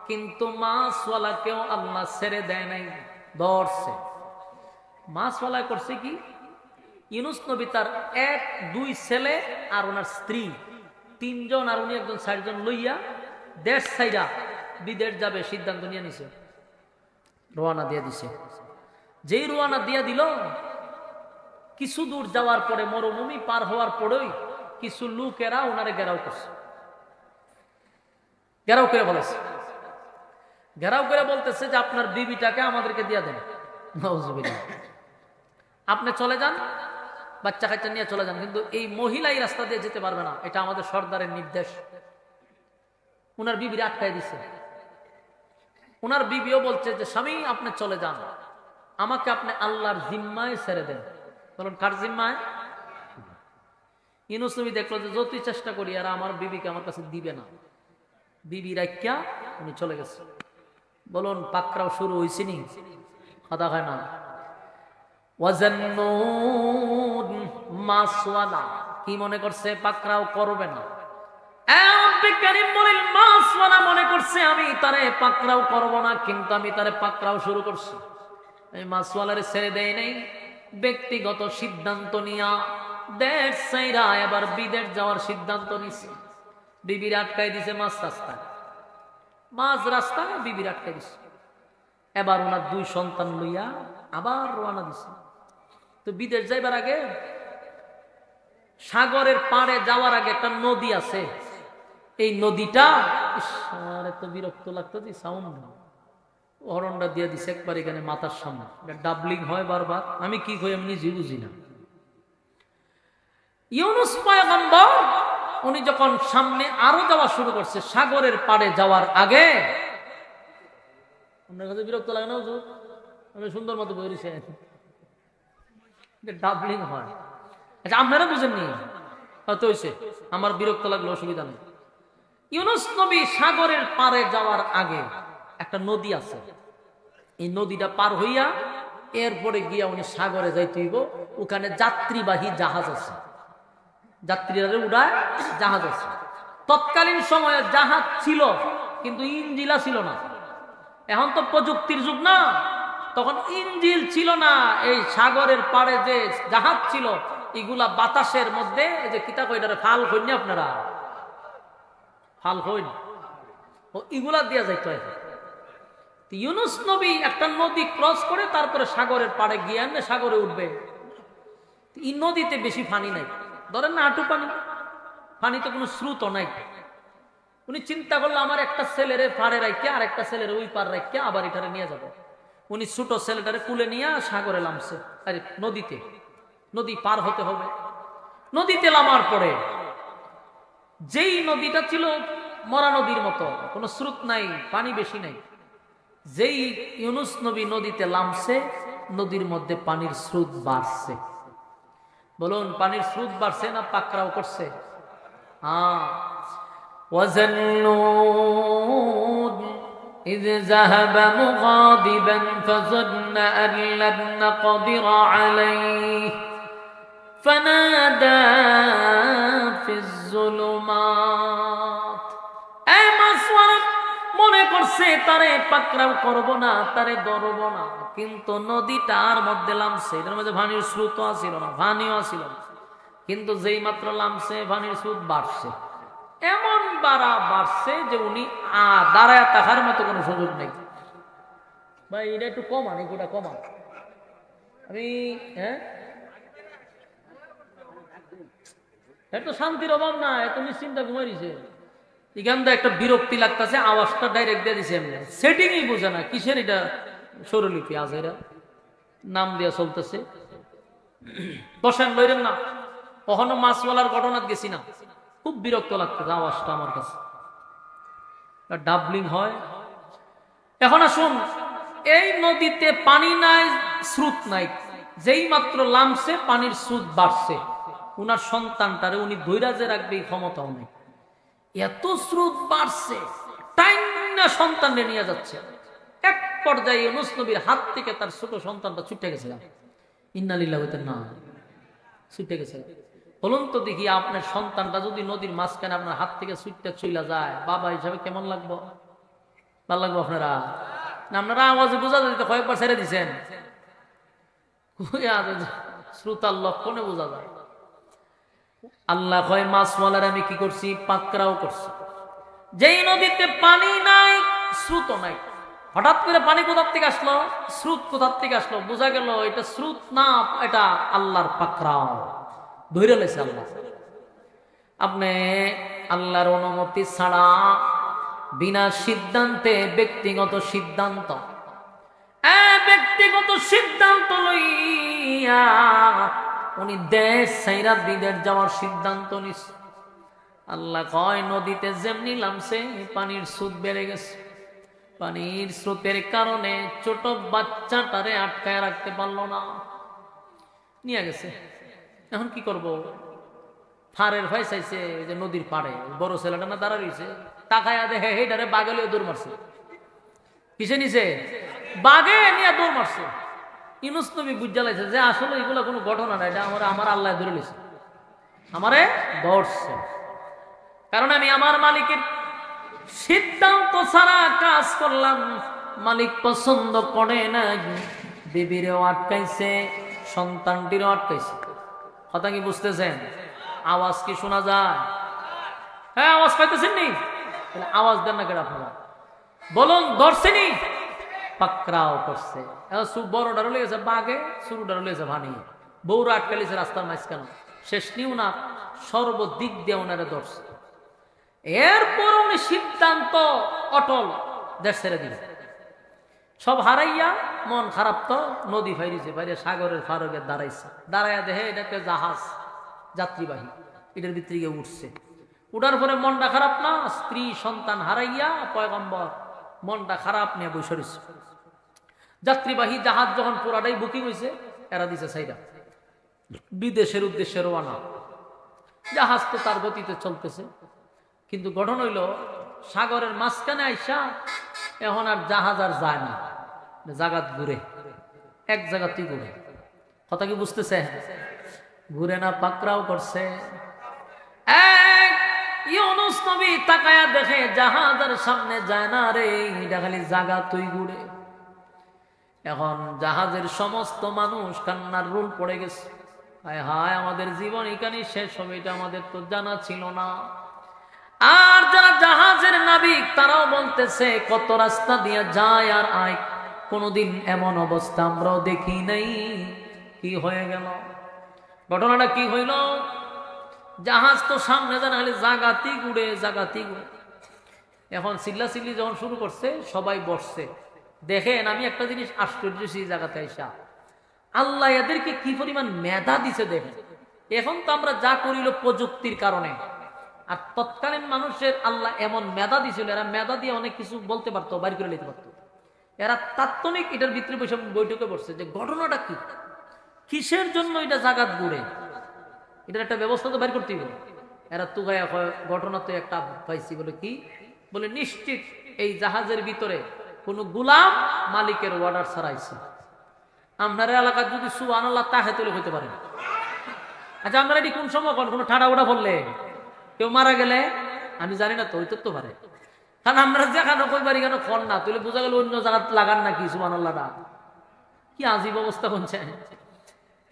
কিন্তু মাছওয়ালাকেও আল্লাহ ছেড়ে দেয় নাই, ধরছে। মাছওয়ালা করছে কি? ইউনুস নবী তার 1-2 ছেলে আর ওনার স্ত্রী 3 জন আর উনি একজন 4 জন লইয়া দেশ ছাইরা বিদেশ যাবে সিদ্ধান্ত নিয়ে নিছে, রওনা দিয়ে দিছে। যেই রওনা দিয়ে দিল, কিছু দূর যাওয়ার পরে মরুভূমি পার হওয়ার পরেই কিছু লোকেরা ওনারে ঘেরাও করছে, ঘেরাও করে বলেছে, ঘেরাও করে বলতেছে যে আপনার বিবিটাকে আমাদেরকে দিয়ে দেন। নাউজুবিল্লাহ। আপনি চলে যান, বাচ্চা কাচ্চা নিয়ে চলে যান, কিন্তু এই মহিলা এই রাস্তা দিয়ে যেতে পারবে না, এটা আমাদের সর্দারের নির্দেশ। উনার বিবির আটকায় দিছে। উনার বিবিও বলছে যে স্বামী আপনি চলে যান, আমাকে আপনি আল্লাহর জিম্মায় ছেড়ে দেন। বলুন কার জিম্মায়? ইউনূস নবী দেখলো যে যতই চেষ্টা করি আর আমার বিবিকে আমার কাছে দিবে না, বিবি রাখিয়া উনি চলে গেছে। বলুন পাকড়াও শুরু হয়েছে নি? কথা হয় না। ওয়াজান্নুন মাসওয়ালা, কি মনে করছে পাকড়াও করবে না? মাসওয়ালা মনে করছে আমি তারে পাকড়াও করব না, কিন্তু আমি তারে পাকড়াও শুরু করছি। এই মাসওয়ালারে ছেড়ে দেয় নাই, ব্যক্তিগত সিদ্ধান্ত নিয়া দেশ ছাইরা এবার বিদেশ যাওয়ার সিদ্ধান্ত নিছে। বিবির আটকাই দিছে মাঝ রাস্তায় বিবির আটকাই দিছে। এবার ওনার 2 সন্তান লইয়া আবার রওনা দিছে। তো বিদেশ যাইবার আগে সাগরের পাড়ে যাওয়ার আগে একটা নদী আছে। এই নদীটা এত বিরক্ত লাগতো যে সাউন্ড হরনটা দিয়ে দিছে একবার এখানে মাথার সামনে, ডাবলিং হয় বারবার। আমি কি কই আমি নিজে বুঝি না। ইউনূস পয়গম্বর উনি যখন সামনে আরো যাওয়া শুরু করছে সাগরের পাড়ে যাওয়ার আগে, আপনার কাছে বিরক্ত লাগে না হুজুর? আমি সুন্দর মতো বলেছি ডাবলিং হয়। আচ্ছা আপনারা বুঝেননি হয়তো হয়েছে, আমার বিরক্ত লাগলো, অসুবিধা নেই। ইউনূস নবী সাগরের পাড়ে যাওয়ার আগে একটা নদী আছে, এই নদীটা পার হইয়া এরপরে গিয়া উনি সাগরে যাইতে হইব। ওখানে যাত্রীবাহী জাহাজ আছে, যাত্রীরা উড়ায় জাহাজ আছে। তৎকালীন সময়ে জাহাজ ছিল কিন্তু ইঞ্জিলা ছিল না। এখন তো প্রযুক্তির যুগ না, তখন ইঞ্জিল ছিল না। এই সাগরের পাড়ে যে জাহাজ ছিল এগুলা বাতাসের মধ্যে, এই যে কিতা কইটারে ফাল কইনি আপনারা, ফাল কইন ও এগুলা দিয়া যাইতো। ইউনূস নবী একটা নদী ক্রস করে তারপরে সাগরের পাড়ে গিয়ে সাগরে উঠবে। এই নদীতে বেশি পানি নাই, ধরেন না হাঁটু পানি, পানিতে কোনো স্রোত নাই। উনি চিন্তা করলো আমার একটা ছেলেরে পাড়ে রাখিয়া আর একটা ছেলের ওই পার রাখিয়া আবার এটারে নিয়ে যাব। উনি ছোট ছেলেটারে কুলে নিয়ে সাগরে নামছে, আরে নদীতে, নদী পার হতে হবে। নদীতে নামার পরে যেই নদীটা ছিল মরা নদীর মতো, কোনো স্রোত নাই, পানি বেশি নাই, যেই ইউনূস নবী নদীতে নামছে নদীর মধ্যে পানির স্রোত বাড়ছে। বলুন পানির স্রোত বাড়ছে না পাকড়াও করছে? وَظَنُّونَ إِذْ ذَهَبَ مُغَاضِبًا فَظَنَّ أَن لَّن نَّقْدِرَ عَلَيْهِ فَنَادَىٰ فِي الظُّلُمَاتِ। মনে করছে তারে পাকড়াও করব না, তারে ধরব না, কিন্তু নদীটার মধ্যে নামছে, এটার মধ্যে পানির স্রোত আসিল না, পানিও আসিল না, কিন্তু যেই মাত্র নামছে পানির স্রোত বাড়ছে, এমন বাড়ছে যে উনি দাঁড়ায় থাকার মতো কোনো সুযোগ নেই। ভাই এটা একটু কমান, এগুলা কমান। আমি তো শান্তির অভাব না, এত নিশ্চিন্তা ঘুমাই দিছে। এখান থেকে একটা বিরক্তি লাগতেছে, আওয়াজটা ডাইরেক্ট দিয়ে দিছে এমনি, সেটিংই বোঝে না কিসের এটা স্বরলিপি আজ এরা নাম দিয়া চলতেছে। বসেন লইরেন না, কখনো মাছওয়ালার ঘটনা গেছি না, খুব বিরক্ত লাগতেছে আওয়াজটা আমার কাছে, ডাবলিং হয়। এখন আসুন, এই নদীতে পানি নাই, স্রোত নাই, যেই মাত্র নামছে পানির স্রোত বাড়ছে। উনার সন্তানটারে উনি ধৈর্য যে রাখবে এই ক্ষমতাও নেই, এত স্রোত বাড়ছে, টাইম না সন্তানকে নিয়ে যাচ্ছে। এক পর্যায়ে ইউনূস নবীর হাত থেকে তার ছোট সন্তানটা ছুটে গেছে। ইন্না লিল্লাহি ওয়া ইন্না ইলাইহি রাজিউন, ছুটে গেছে। বলুন তো দেখি আপনার সন্তানটা যদি নদীর মাঝখানে আপনার হাত থেকে ছুটতে চলে যায়, বাবা হিসাবে কেমন লাগবো? ভালো লাগবো আপনারা? না আপনারা আওয়াজে বোঝা যায়, কয়েকবার ছেড়ে দিচ্ছেন, শ্রোতার লক্ষণে বোঝা যায়। আল্লাহ কয় মাছওয়ালার আমি কি করছি? পাকড়াও করছি। যেই নদীতে পানি নাই, স্রোত নাই, হঠাৎ করে পানি কোথার থেকে আসলো, স্রোত কোথার থেকে আসলো, বোঝা গেল এটা স্রোত না, এটা আল্লাহর পাকড়াও, ধরে লেছে আল্লাহ। আপনি আল্লাহর অনুমতি ছাড়া, বিনা সিদ্ধান্তে, ব্যক্তিগত সিদ্ধান্ত, ব্যক্তিগত সিদ্ধান্ত লইয়া উনি দেশ ছাইরা বিদেশ যাওয়ার সিদ্ধান্ত নিছে। আল্লাহ কয় নদীতে যেমনি নামছে পানির স্রোত বেড়ে গেছে, পানির স্রোতের কারণে ছোট বাচ্চাটারে আটকায় রাখতে পারলো না, নিয়ে গেছে। এখন কি করব? ফারের ভাই চাইছে যে নদীর পাড়ে বড় ছেলেটা না দাঁড়া রয়েছে, তাকায়া দেখে হেডারে বাঘে দৌড় মারছে। কিসে নিছে? বাঘে নিয়ে দৌড় মারছে। ইউনূস নবী বুঝা লাইছে যে আসলে এগুলো কোনো ঘটনা না, এটা আমার আল্লাহ ধরে লিছে, আমারে ধরছে। কারণ আমি আমার মালিকের সিদ্ধান্ত ছাড়া কাজ করলাম, মালিক পছন্দ করে না। বিবিরেও আটকাইছে, সন্তানটিরও আটকাইছে। কথা কি বুঝতেছেন? আওয়াজ কি শোনা যায়? হ্যাঁ, আওয়াজ পাইতেছেন নি? তাহলে আওয়াজ দেন না কেন আপনারা? বলুন, ধরছেনি? পাকড়াও করছে। বড়টারও লেগেছে বাঘে, শুরুটারও লেগেছে ভানিয়ে, বউরা আটকালিছে রাস্তার মাঝখানে। শেষ নিও না, সর্বদিক দিয়ে ওনারা ধরছে। এরপর উনি সিদ্ধান্ত অটল, দেশ ছেড়ে দিল। সব হারাইয়া মন খারাপ তো নদী ফাইরিছে, বাইরে সাগরের ফারকে দাঁড়াইছে। দাঁড়াইয়া দেখে এটা একটা জাহাজ যাত্রীবাহী, এটার ভিতরে গিয়ে উঠছে। উঠার পরে মনটা খারাপ না, স্ত্রী সন্তান হারাইয়া পয়গম্বর মনটা খারাপ নিয়ে বসে রয়েছে। যাত্রীবাহী জাহাজ যখন পুরাটাই বুকিং হয়েছে, এরা দিছে সাইডা, বিদেশের উদ্দেশ্যে রওনা। জাহাজ তো তার গতিতে চলতেছে, কিন্তু গঠন হইল সাগরের মাঝখানে আইসা এখন আর জাহাজ আর যায় না, জাগাত ঘুরে, এক জায়গাতেই ঘুরে। কথা কি বুঝতেছে? ঘুরে না, পাকড়াও করছে। ইউনূস নবী তাকায়া দেখে জাহাজ আর সামনে যায় না রে, এটা খালি জাগাতই ঘুরে। এখন জাহাজের সমস্ত মানুষ কান্নার রোল পড়ে গেছে। হায় হায়, আমাদের জীবন এখানে শেষ হবে, এটা আমাদের তো জানা ছিল না। আর যারা জাহাজের নাবিক তারাও বলতেছে কত রাস্তা দিয়ে যায় আর আয়, কোনদিন এমন অবস্থা আমরাও দেখি নাই। কি হয়ে গেল? ঘটনাটা কি হইল? জাহাজ তো সামনে জানা খালি জাগাতি ঘুরে, জাগাতি ঘুরে। এখন চিল্লা চিল্লি যখন শুরু করছে, সবাই বসছে। দেখেন, আমি একটা জিনিস আশ্চর্য সেই জায়গাতে আইসা, আল্লাহ এদেরকে কি পরিমাণ মেধা দিছে দেখেন। এখন তো আমরা যা করিল প্রযুক্তির কারণে, আর তৎকালীন মানুষের আল্লাহ এমন মেধা দিছিল, এরা মেধা দিয়ে অনেক কিছু বলতে পারতো, বাইর করে নিতে পারতো। এরা তাৎক্ষণিক এটার ভিতরে বৈঠকে বসছে যে ঘটনাটা কি, কিসের জন্য এটা জাগাত ঘুরে, এটার একটা ব্যবস্থা তো বাইর করতেই হবে। এরা তুগায়া ঘটনা তো একটা পাইছি। বলে কি? বলে নিশ্চিত এই জাহাজের ভিতরে কোন গুলাম মালিকের অর্ডার ছাড়াইছে। আপনার এলাকার যদি সুবহানাল্লাহ তাহে তুলে হইতে পারে। আচ্ছা, আপনারা এটি কোন সময় কোন ঠাডা ওটা বললে কেউ মারা গেলে আমি জানি না, তো হইতে তো পারে। কারণ আমরা যেখানে কইবারি কেন ফোন না তুলে বোঝা গেল অন্য জায়গা লাগান নাকি সুবহানাল্লাহ। কি আজীব অবস্থা হচ্ছে।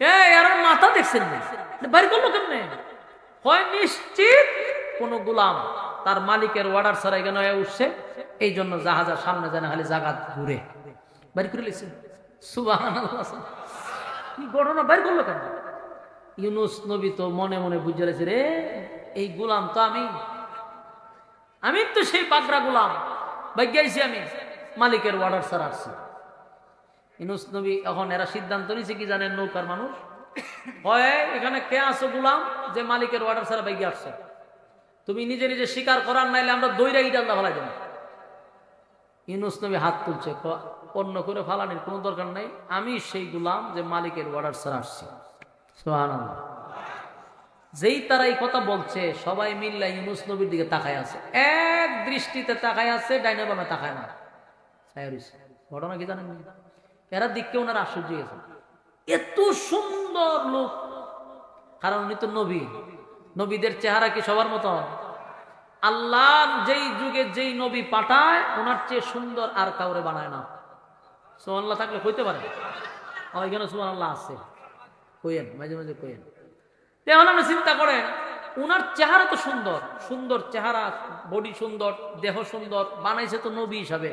এর মাথা দেখছেন না, বাইর করলো কেমনে? হয় নিশ্চিত কোন গোলাম তার মালিকের অর্ডার ছাড়াই কেন উঠছে, এই জন্য জাহাজের সামনে যেন খালি জাগাত ঘুরে বাইর করে লিখছেন। সুবহানাল্লাহ, কি ঘটনা বাইর করলো কেন? ইউনূস নবী তো মনে মনে বুঝে রেছে, রে এই গোলাম তো আমি তো সেই পাকড়া গোলাম, ভাগ্যাইছি আমি মালিকের অর্ডার ছাড়া আসছি। ইউনূস নবী এখন এরা সিদ্ধান্ত নিছে কি জানেন? নৌকার মানুষ হয় এখানে কে আছো গোলাম যে মালিকের অর্ডার ছাড়া ভাগ্যে আসছে, তুমি নিজে নিজে স্বীকার করার নাইলে আমরা দইরা ইটাল দা ফেলাই দেব। ইউনূস নবী হাত তুলছে, অন্য করে ফালানির কোনো দরকার নাই, আমি সেই গোলাম যে মালিকের অর্ডার ছাড়া আসছি। সুবহানাল্লাহ। যেই তারা এই কথা বলছে, সবাই মিল্লা ইউনূস নবীর দিকে তাকায় আছে, এক দৃষ্টিতে তাকায় আছে, ডাইনে বামে তাকায় না। ঘটনা কি জানেন? এরা দিককে ওনারা আশ্চর্য গেছে, এত সুন্দর লোক। কারণ উনি তো নবী, নবীদের চেহারা কি সবার মতো? আল্লাহ যেই যুগে যেই নবী পাঠায় ওনার চেয়ে সুন্দর আর কাউরে বানায় না। সুবহানাল্লাহ থাকলে কইতে পারে, ওইখানে সুবহানাল্লাহ আছে, কইেন মাঝে মাঝে কইেন। এখন আপনি চিন্তা করেন, উনার চেহারা তো সুন্দর, সুন্দর চেহারা, বডি সুন্দর, দেহ সুন্দর, বানাইছে তো নবী হিসাবে।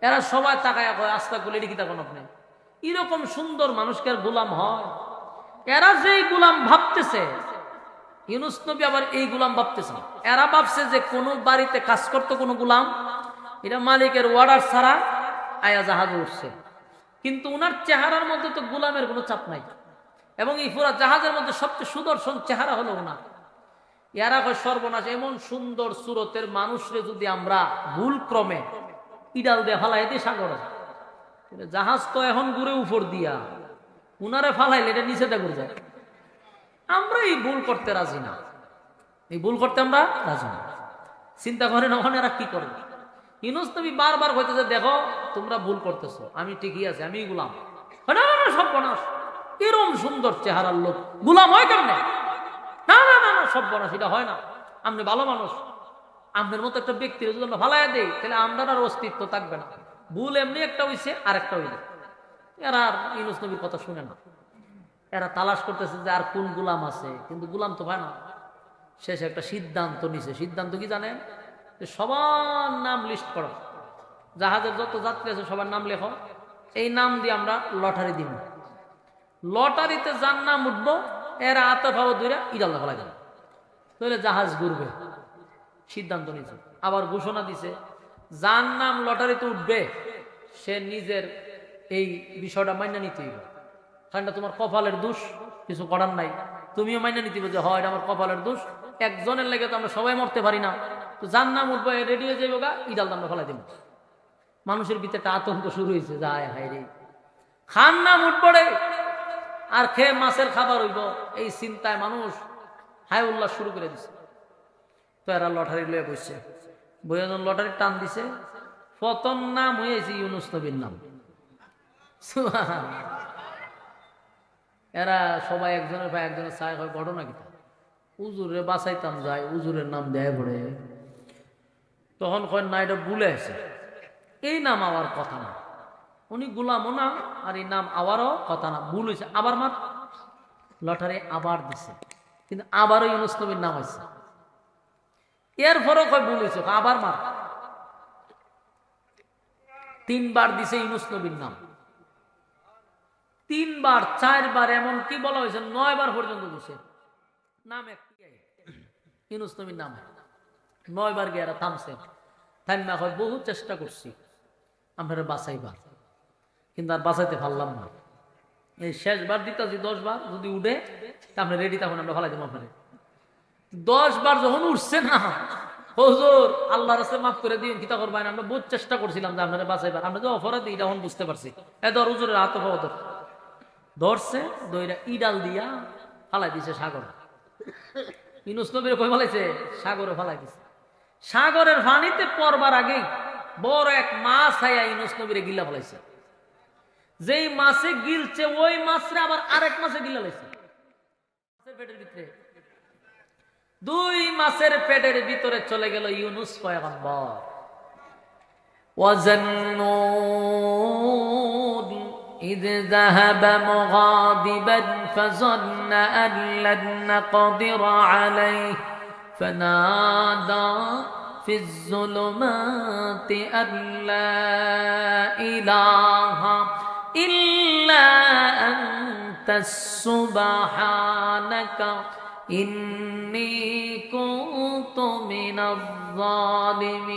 এরা সবাই তাকায় কয় আস্তা গুলি কি তখন আপনি এরকম সুন্দর মানুষকে আর গোলাম হয়? এরা যেই গোলাম ভাবতেছে, ইউনূস নবী আবার এই গোলাম ভাবতেছে। এরা ভাবছে যে কোন বাড়িতে কাজ করতো কোন গোলাম, এটা মালিকের অর্ডার ছাড়া আয়া জাহাজে উঠছে। কিন্তু উনার চেহারার মধ্যে তো গোলামের কোনো চাপ নাই, এবং এই পুরা জাহাজের মধ্যে সবচেয়ে সুদর্শন চেহারা হলো উনার। এরা হয় সর্বনাশ, এমন সুন্দর সুরতের মানুষরে যদি আমরা ভুল ক্রমে ইডাল দিয়ে ফালাই দিই সাগরে, জাহাজ তো এখন ঘুরে উপর দিয়া, উনারে ফালাইলে এটা নিচে ঘুরে যায়। আমরা এই ভুল করতে রাজি না, এই ভুল করতে আমরা রাজি না। চিন্তা করেন ওখানে এরা কি করে। ইউনূস নবী বারবার কইতেছে, দেখো তোমরা ভুল করতেছো, আমি ঠিকই আছে, আমি গোলাম। না না না, সর্বনাশ, এরম সুন্দর চেহারার লোক গোলাম হয় কেমনে? না না না না, সর্বনাশ, এটা হয় না। আপনি ভালো মানুষ, আপনার মতো একটা ব্যক্তির যদি আমরা ফালাইয়া দেই, তাহলে আমরা আর অস্তিত্ব থাকবে না। ভুল এমনি একটা হইছে, আর একটা হইলে। এরা আর ইউনূস নবীর কথা শুনে না, এরা তালাশ করতেছে যে আর কোন গোলাম আছে, কিন্তু গোলাম তো হয় না। শেষে একটা সিদ্ধান্ত নিছে। সিদ্ধান্ত কি জানেন? যে সবার নাম লিস্ট করো, জাহাজের যত যাত্রী আছে সবার নাম লেখো, এই নাম দিয়ে আমরা লটারি দিব। লটারিতে যার নাম উঠবো এরা আতা ফাও ধরে ইডাল ফেলা গেল, তাহলে জাহাজ ঘুরবে। সিদ্ধান্ত নিছে। আবার ঘোষণা দিছে, যার নাম লটারিতে উঠবে সে নিজের এই বিষয়টা মাইনা নিতে হইবে। কারণ তোমার কপালের দোষ, কিছু করার নাই। তুমিও মাইনা নিতে হবে যে হয় এটা আমার কপালের দোষ, একজনের লেগে তো আমরা সবাই মরতে পারি না। তো যার নাম উঠবো রেডি হয়ে যাইব গা, ইডাল আমরা ফেলাই দিব। মানুষের ভিতরে একটা আতঙ্ক শুরু হয়েছে, যায় হায় রে, খান নাম উঠবো রে, আর খেয়ে মাছের খাবার হইব, এই চিন্তায় মানুষ হায় উল্লাস শুরু করে দিছে। তো এরা লটারি লয়ে বসছে, বইজন লটারি টান দিছে, প্রথম নাম হয়েছে ইউনূস নবীর নাম। এরা সবাই একজনের ভাই একজনের ছায় হয়, ঘটনা কি উজুরে বাঁচাইতাম যায়, উজুরের নাম দেয় পড়ে। তখন কয় না, এটা ভুলে আছে, এই নাম আওয়ার কথা না, উনি গোলামও না, আর এই নাম আওয়ারও কথা না, ভুল হয়েছে। আবার মার, লটারি আবার দিছে, কিন্তু আবারও ইউনূস নবীর নাম হয়েছে। এরপরও কয় ভুল হয়েছে, আবার মার। 3 বার দিছে ইউনূস নবীর নাম, 3 বার 4 বার, এমন কি বলা হয়েছে 9 বার পর্যন্ত দিছে নাম, ইউনূস নবীর নাম। 9 বার গিয়ে এরা থামছে, থামা হয় বহু চেষ্টা করছি আমরা বাঁচাইবার, কিন্তু আর বাঁচাইতে পারলাম না। এই শেষবার দিতেছি 10 বার, যদি উঠে তা আমরা রেডি, তখন আমরা ভালাই দেবো আপনারে। 10 বার যখন উঠছে না, হুজুর আল্লাহর রাস্তায় মাফ করে দিন, কিতা করবেন, আমরা বহুত চেষ্টা করছিলাম যে আপনারা বাঁচাইবার, আমরা যে অপরাধী এটা এখন বুঝতে পারছি। ধর হুজুরের হাত পাওয়া ধরছে, দইরা ইডাল দিয়া ফালাই দিছে সাগর। ইউনূস নবীর কই ফালাইছে? সাগরে ফালাই দিছে। সাগরের পানিতে পড়বার আগেই বড় এক মাছ আইয়া ইউনূস নবীরে গিলা ফেলাইছে। যেই মাছে গিলছে ওই মাছরে আবার আরেক মাছে গিলা লাইছে পেটের ভিতরে। 2 মাছের পেটের ভিতরে চলে গেল ইউনূস পয়গম্বর। ওয়াজান্নুন إذ ذهب مغاضبا فظن أن لن نقدر عليه فنادى في الظلمات أن لا إله إلا أنت سبحانك إني كنت من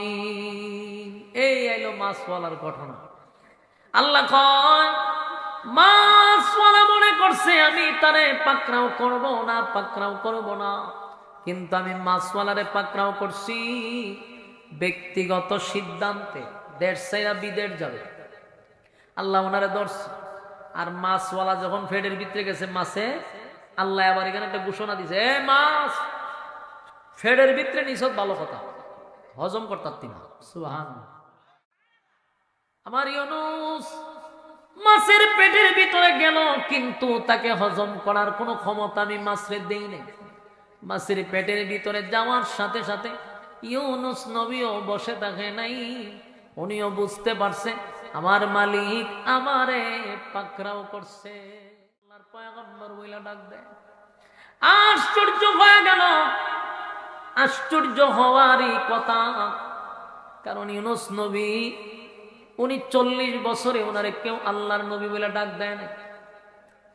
الظالمين। এই আইলো মাছওয়ালার ঘটনা। আল্লাহ কয়, মাছওয়ালা মনে করছে আমি তারে পাকড়াও করব না, পাকড়াও করব না, কিন্তু আমি মাছওয়ালারে পাকড়াও করছি ব্যক্তিগত সিদ্ধান্তে। দেড় সাইরা বিদেড় যাবে, আল্লাহ ওনারে ধরছে। আর মাছওয়ালা যখন ফেডের ভিতরে গেছে মাছে, আল্লাহ আবার এখানে একটা ঘোষণা দিছে, এ মাছ ফেডের ভিতরে নিছত, ভালো কথা, হজম করতাম না। সুবহানাল্লাহ। আমার ইউনূস মাছের পেটের ভিতরে গেল, কিন্তু তাকে হজম করার কোনো ক্ষমতা আমি মাছরে দেই নাই। মাছের পেটের ভিতরে যাওয়ার সাথে সাথে ইউনূস নবীও বসে থাকে নাই, উনিও বুঝতে পারছে আমার মালিক আমারে পাকড়াও করছে। আল্লাহর পয়গম্বর বইলা ডাক দেয়। আশ্চর্য হয়ে গেল। আশ্চর্য হওয়ারই কথা, কারণ ইউনূস নবী উনি 40 বছরে ওনারে কেউ আল্লাহর নবী বলে ডাক দেয় না।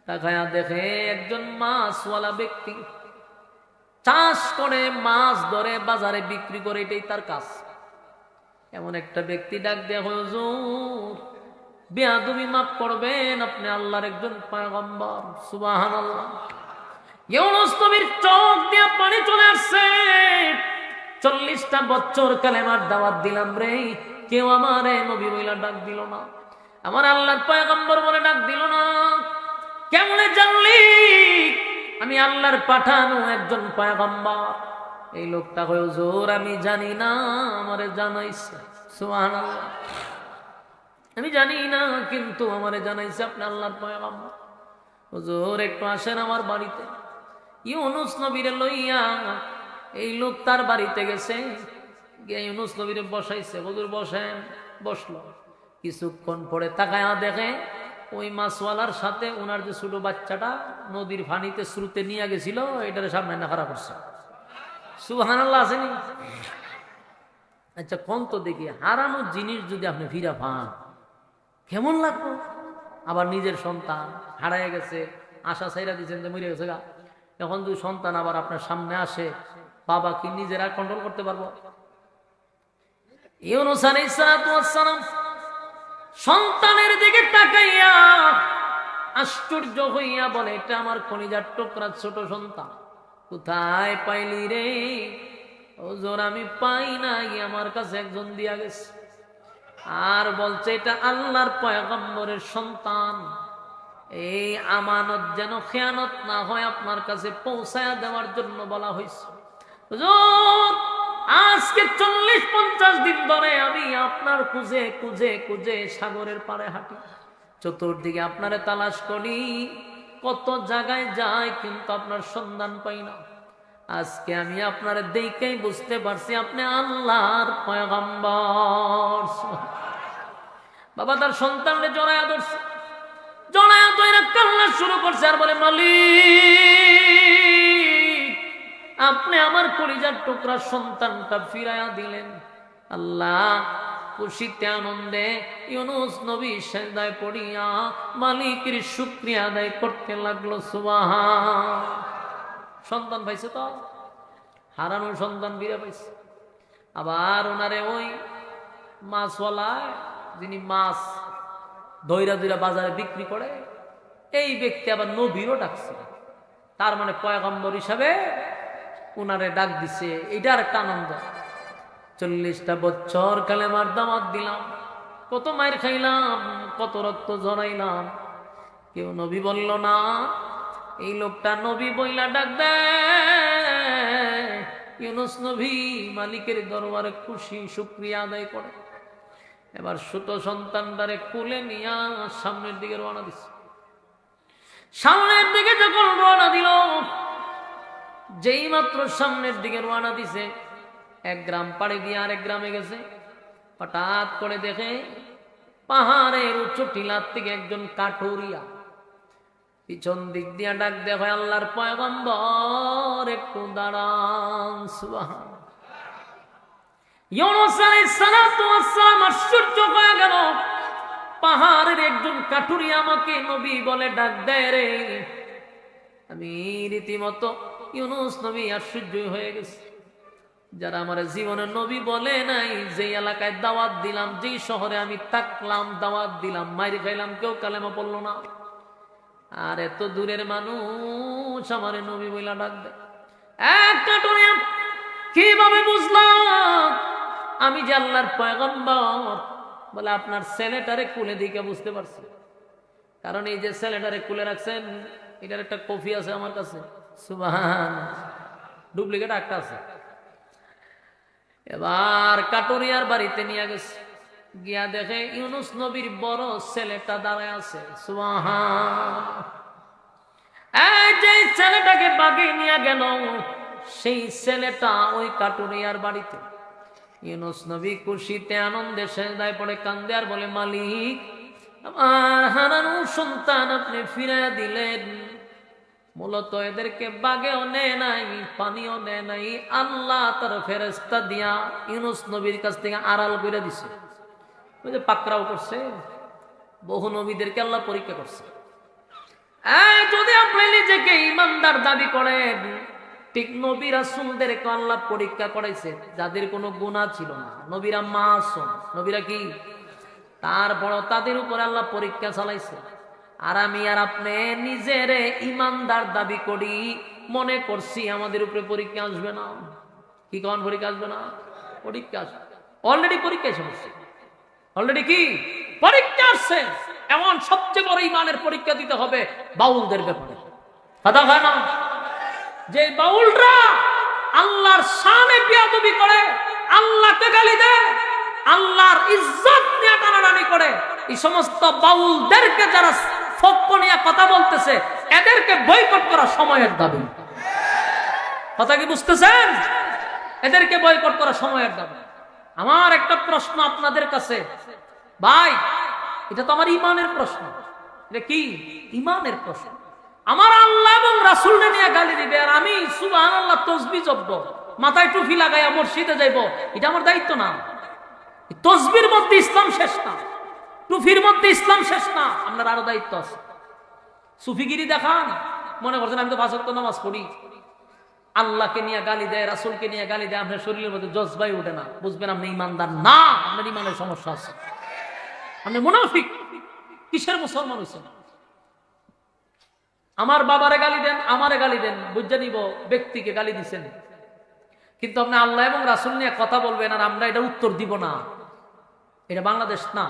তাকায়া দেখে একজন মাছওয়ালা ব্যক্তি চাষ করে, মাছ ধরে বাজারে বিক্রি করে, এটাই তার কাজ। এমন একটা ব্যক্তি ডাক দেয়, হুজুর বেয়াদবি মাফ করবেন, আপনি আল্লাহর একজন পয়গম্বর। সুবহানাল্লাহ। ইউনূস নবীর চোখ দিয়ে পানি চলে আসছে। 40টা বছর কালেমার দাওয়াত দিলাম রে, কেউ আমারে নবী বইলা ডাক দিল না, আমার আল্লাহর পয়গম্বর বলে ডাক দিল না। কেমনে জানলি আমি আল্লাহর পাঠানো একজন পয়গম্বর? এই লোকটা কয়, হুজুর আমি জানি না, আমারে জানাইছে। সুবহানাল্লাহ। আমি জানি না, কিন্তু আমারে জানাইছে আপনি আল্লাহর পয়গম্বর। হুজুর একটু আসেন আমার বাড়িতে। ইউনূস নবীরে লইয়া এই লোক তার বাড়িতে গেছে, গিয়ে ইউনূস নবীরে বসাইছে। হুজুর বসেন। বসলো। কিছুক্ষণ পরে তাকায়া দেখে ওই মাছওয়ালার সাথে ওনার যে ছোট বাচ্চাটা নদীর পানিতে স্রোতে নিয়ে গেছিল, এটার সামনে না খারাপ করছে। সুবহানাল্লাহ আসেনি? আচ্ছা কোন তো দেখি, হারানো জিনিস যদি আপনি ফিরা পান কেমন লাগবে? আবার নিজের সন্তান হারায় গেছে, আশা ছাইরা দিচ্ছেন যে মরে গেছে গা, এখন যদি সন্তান আবার আপনার সামনে আসে, বাবা কি নিজেরা কন্ট্রোল করতে পারবো? ইউনূস আলাইহিস সালাতু ওয়াস সালাম সন্তানের দিকে তাকাইয়া আশ্চর্য হইয়া বলে, এটা আমার কলিজার টুকরা ছোট সন্তান, কোথায় পাইলি রে? হুজুর আমি পাই নাই, আমার কাছে একজন দিয়া গেছে। আর বলছে এটা আল্লাহর পয়গম্বরের সন্তান, এই আমানত যেন খেয়ানত না হয় আপনার কাছে পৌঁছায়া দেওয়ার জন্য বলা হয়েছে। হুজুর আজকে 40-50 দিন ধরে আমি আপনার খুঁজে খুঁজে খুঁজে সাগরের পাড়ে হাঁটি, চতুর্দিকে আপনারে তালাশ করি, কত জায়গায় যাই, কিন্তু আপনার সন্ধান পাই না। আজকে আমি আপনার দেখেই বুঝতে পারছি আপনি আল্লাহর পয়গম্বর। বাবা তার সন্তানরে জড়ায়া ধরছে, জড়ায়া ধরে কান্না শুরু করছে আর বলে, মালিক আপনি আমার কলিজার টুকরা সন্তানটা ফিরাইয়া দিলেন। আল্লাহ খুশিতে আনন্দে ইউনূস নবী সিজদায় পড়িয়া মালিকের শুকরিয়া আদায় করতে লাগলো। সুবহান। সন্তান পাইছে, তো হারানো সন্তান ফিরে পাইছে। আবার ওনারে ওই মাছওয়ালায়, যিনি মাছ ধইরা ধইরা বাজারে বিক্রি করে, এই ব্যক্তি আবার নবীও ডাকছে, তার মানে পয়গম্বর হিসাবে উনারে ডাক দিছে। এটার একটা আনন্দ। 40টা বছর কালেমার দাওয়াত দিলাম, কত মায়ের খাইলাম, কত রক্ত ঝরাইলাম, কেউ নবী বলল না। এই লোকটা নবী বইলা ডাক দেয়। ইউনূস নবী মালিকের দরবারে খুশি শুকরিয়া আদায় করে। এবার ছোট সন্তানটারে কোলে নিয়া সামনের দিকে রওনা দিছে। সামনের দিকে যখন রওনা দিল, যেই মাত্র সামনের দিকে রওনা দিছে, এক গ্রাম পাড়ি দিয়ে আরেক গ্রামে গেছে। হঠাৎ করে দেখে পাহাড়ের উচ্চ টিলার থেকে একজন কাঠুরিয়া পিছন দিক দিয়া ডাক দেয়, আল্লাহর পয়গম্বর একটু দাঁড়ান। সুবহান। ইউনূস আলাইহিস সালাতু ওয়াস সালাম আশ্চর্য হয়ে গেল, পাহাড়ের একজন কাঠুরিয়া আমাকে নবী বলে ডাক দেয় রে। আমি রীতিমতো ইউনূস নবী আশ্চর্য হয়ে গেছে। যারা আমার জীবনে নবী বলে নাই, যেই এলাকায় দাওয়াত দিলাম, যেই শহরে আমি থাকলাম, দাওয়াত দিলাম, মাইর খাইলাম, কেউ কালেমা পড়লো না। আর এত দূরের মানুষ আমার নবী বইলা ডাক দেয়। এক কাঠুরিয়া কিভাবে বুঝলাম আমি যে আল্লাহর পয়গম্বর? বলে আপনার ছেলেটারে কুলে দিকে বুঝতে পারছি, কারণ এই যে ছেলেটারে কুলে রাখছেন, এটার একটা কপি আছে আমার কাছে। সুবহান। ডুপ্লিকেট একটা আছে। এবার কাটুরিয়ার বাড়িতে নিয়ে গেছে, গিয়া দেখে ইউনূস নবীর বড় ছেলেটা দাঁড়ায় আছে। সুবহান। এই যে ছেলেটাকে বাগিয়ে নিয়ে গেল, সেই ছেলেটা ওই কাটুরিয়ার বাড়িতে। ইউনূস নবী খুশিতে আনন্দে সিজদায় পড়ে কান্দে আর বলে, মালিক আমার হারানো সন্তান আপনি ফিরাইয়া দিলেন। মূলত এদেরকে বাগেও নেয় নাই, পানিও নেয় নাই, আল্লাহ তার ফেরেশতা দিয়া ইউনূস নবীর কাছ থেকে আড়াল করে দিছে। ওই যে পাকড়াও করছে, বহু নবীদেরকে আল্লাহ পরীক্ষা করছে। যদি আপনি নিজেকে ইমানদার দাবি করেন, ঠিক নবী রাসূলদেরকে আল্লাহ পরীক্ষা করাইছে, যাদের কোনো গুনাহ ছিল না। নবীরা মাসুম। নবীরা কি? তারপর তাদের উপরে আল্লাহ পরীক্ষা চালাইছে। আর আমি আর আপনি নিজেরে ইমানদার দাবি করি, মনে করছি আমাদের উপরে পরীক্ষা আসবে না। কি কোন পরীক্ষা আসবে না? পরীক্ষা আসবে। অলরেডি পরীক্ষা এসে বসছে। অলরেডি কি পরীক্ষা আসছে। এমন সবচেয়ে বড় ইমানের পরীক্ষা দিতে হবে বাউলদের ব্যাপারে। কথা হয় না যে বাউলরা আল্লাহর শানে বেয়াদবি করে, আল্লাহকে গালি দেয়, আল্লাহর ইজ্জত নিয়ে টানাটানি করে, এই সমস্ত বাউলদেরকে যারা ফক্ক নিয়ে কথা বলতেছে এদেরকে বয়কট করা সময়ের দাবি। কথা কি বুঝতেছেন? এদেরকে বয়কট করা সময়ের দাবি। আমার একটা প্রশ্ন আপনাদের কাছে, ভাই এটা তো আমার ইমানের প্রশ্ন। এটা কি ইমানের প্রশ্ন? আমার আল্লাহ এবং রাসূলকে নিয়ে গালি দিবে আর আমি সুবহানাল্লাহ তাসবিহ জপব, মাথায় টুপি লাগাইয়া মসজিদে যাইব, এটা আমার দায়িত্ব না। তাসবিহর মধ্যে ইসলাম শেষ না, টুপির মধ্যে ইসলাম শেষ না, আপনার আরো দায়িত্ব আছে। সুফিগিরি দেখান, মনে করছেন আমি তো 5 ওয়াক্ত নামাজ পড়ি, আল্লাহকে নিয়ে গালি দেয়, রাসূলকে নিয়ে গালি দেয়, আপনার শরীরের মধ্যে জজবাই ওঠে না, বুঝবেন আপনি ইমানদার না, আপনার ইমানের সমস্যা আছে, আপনি মুনাফিক। কিসের মুসলমান হইছেন? আমার বাবারে গালি দেন, আমারে গালি দেন, বুঝে নিব ব্যক্তিকে গালি দিচ্ছেন, কিন্তু আপনি আল্লাহ এবং রাসূল নিয়ে কথা বলবেন আর আমরা এটা উত্তর দিব না। এটা বাংলাদেশ না,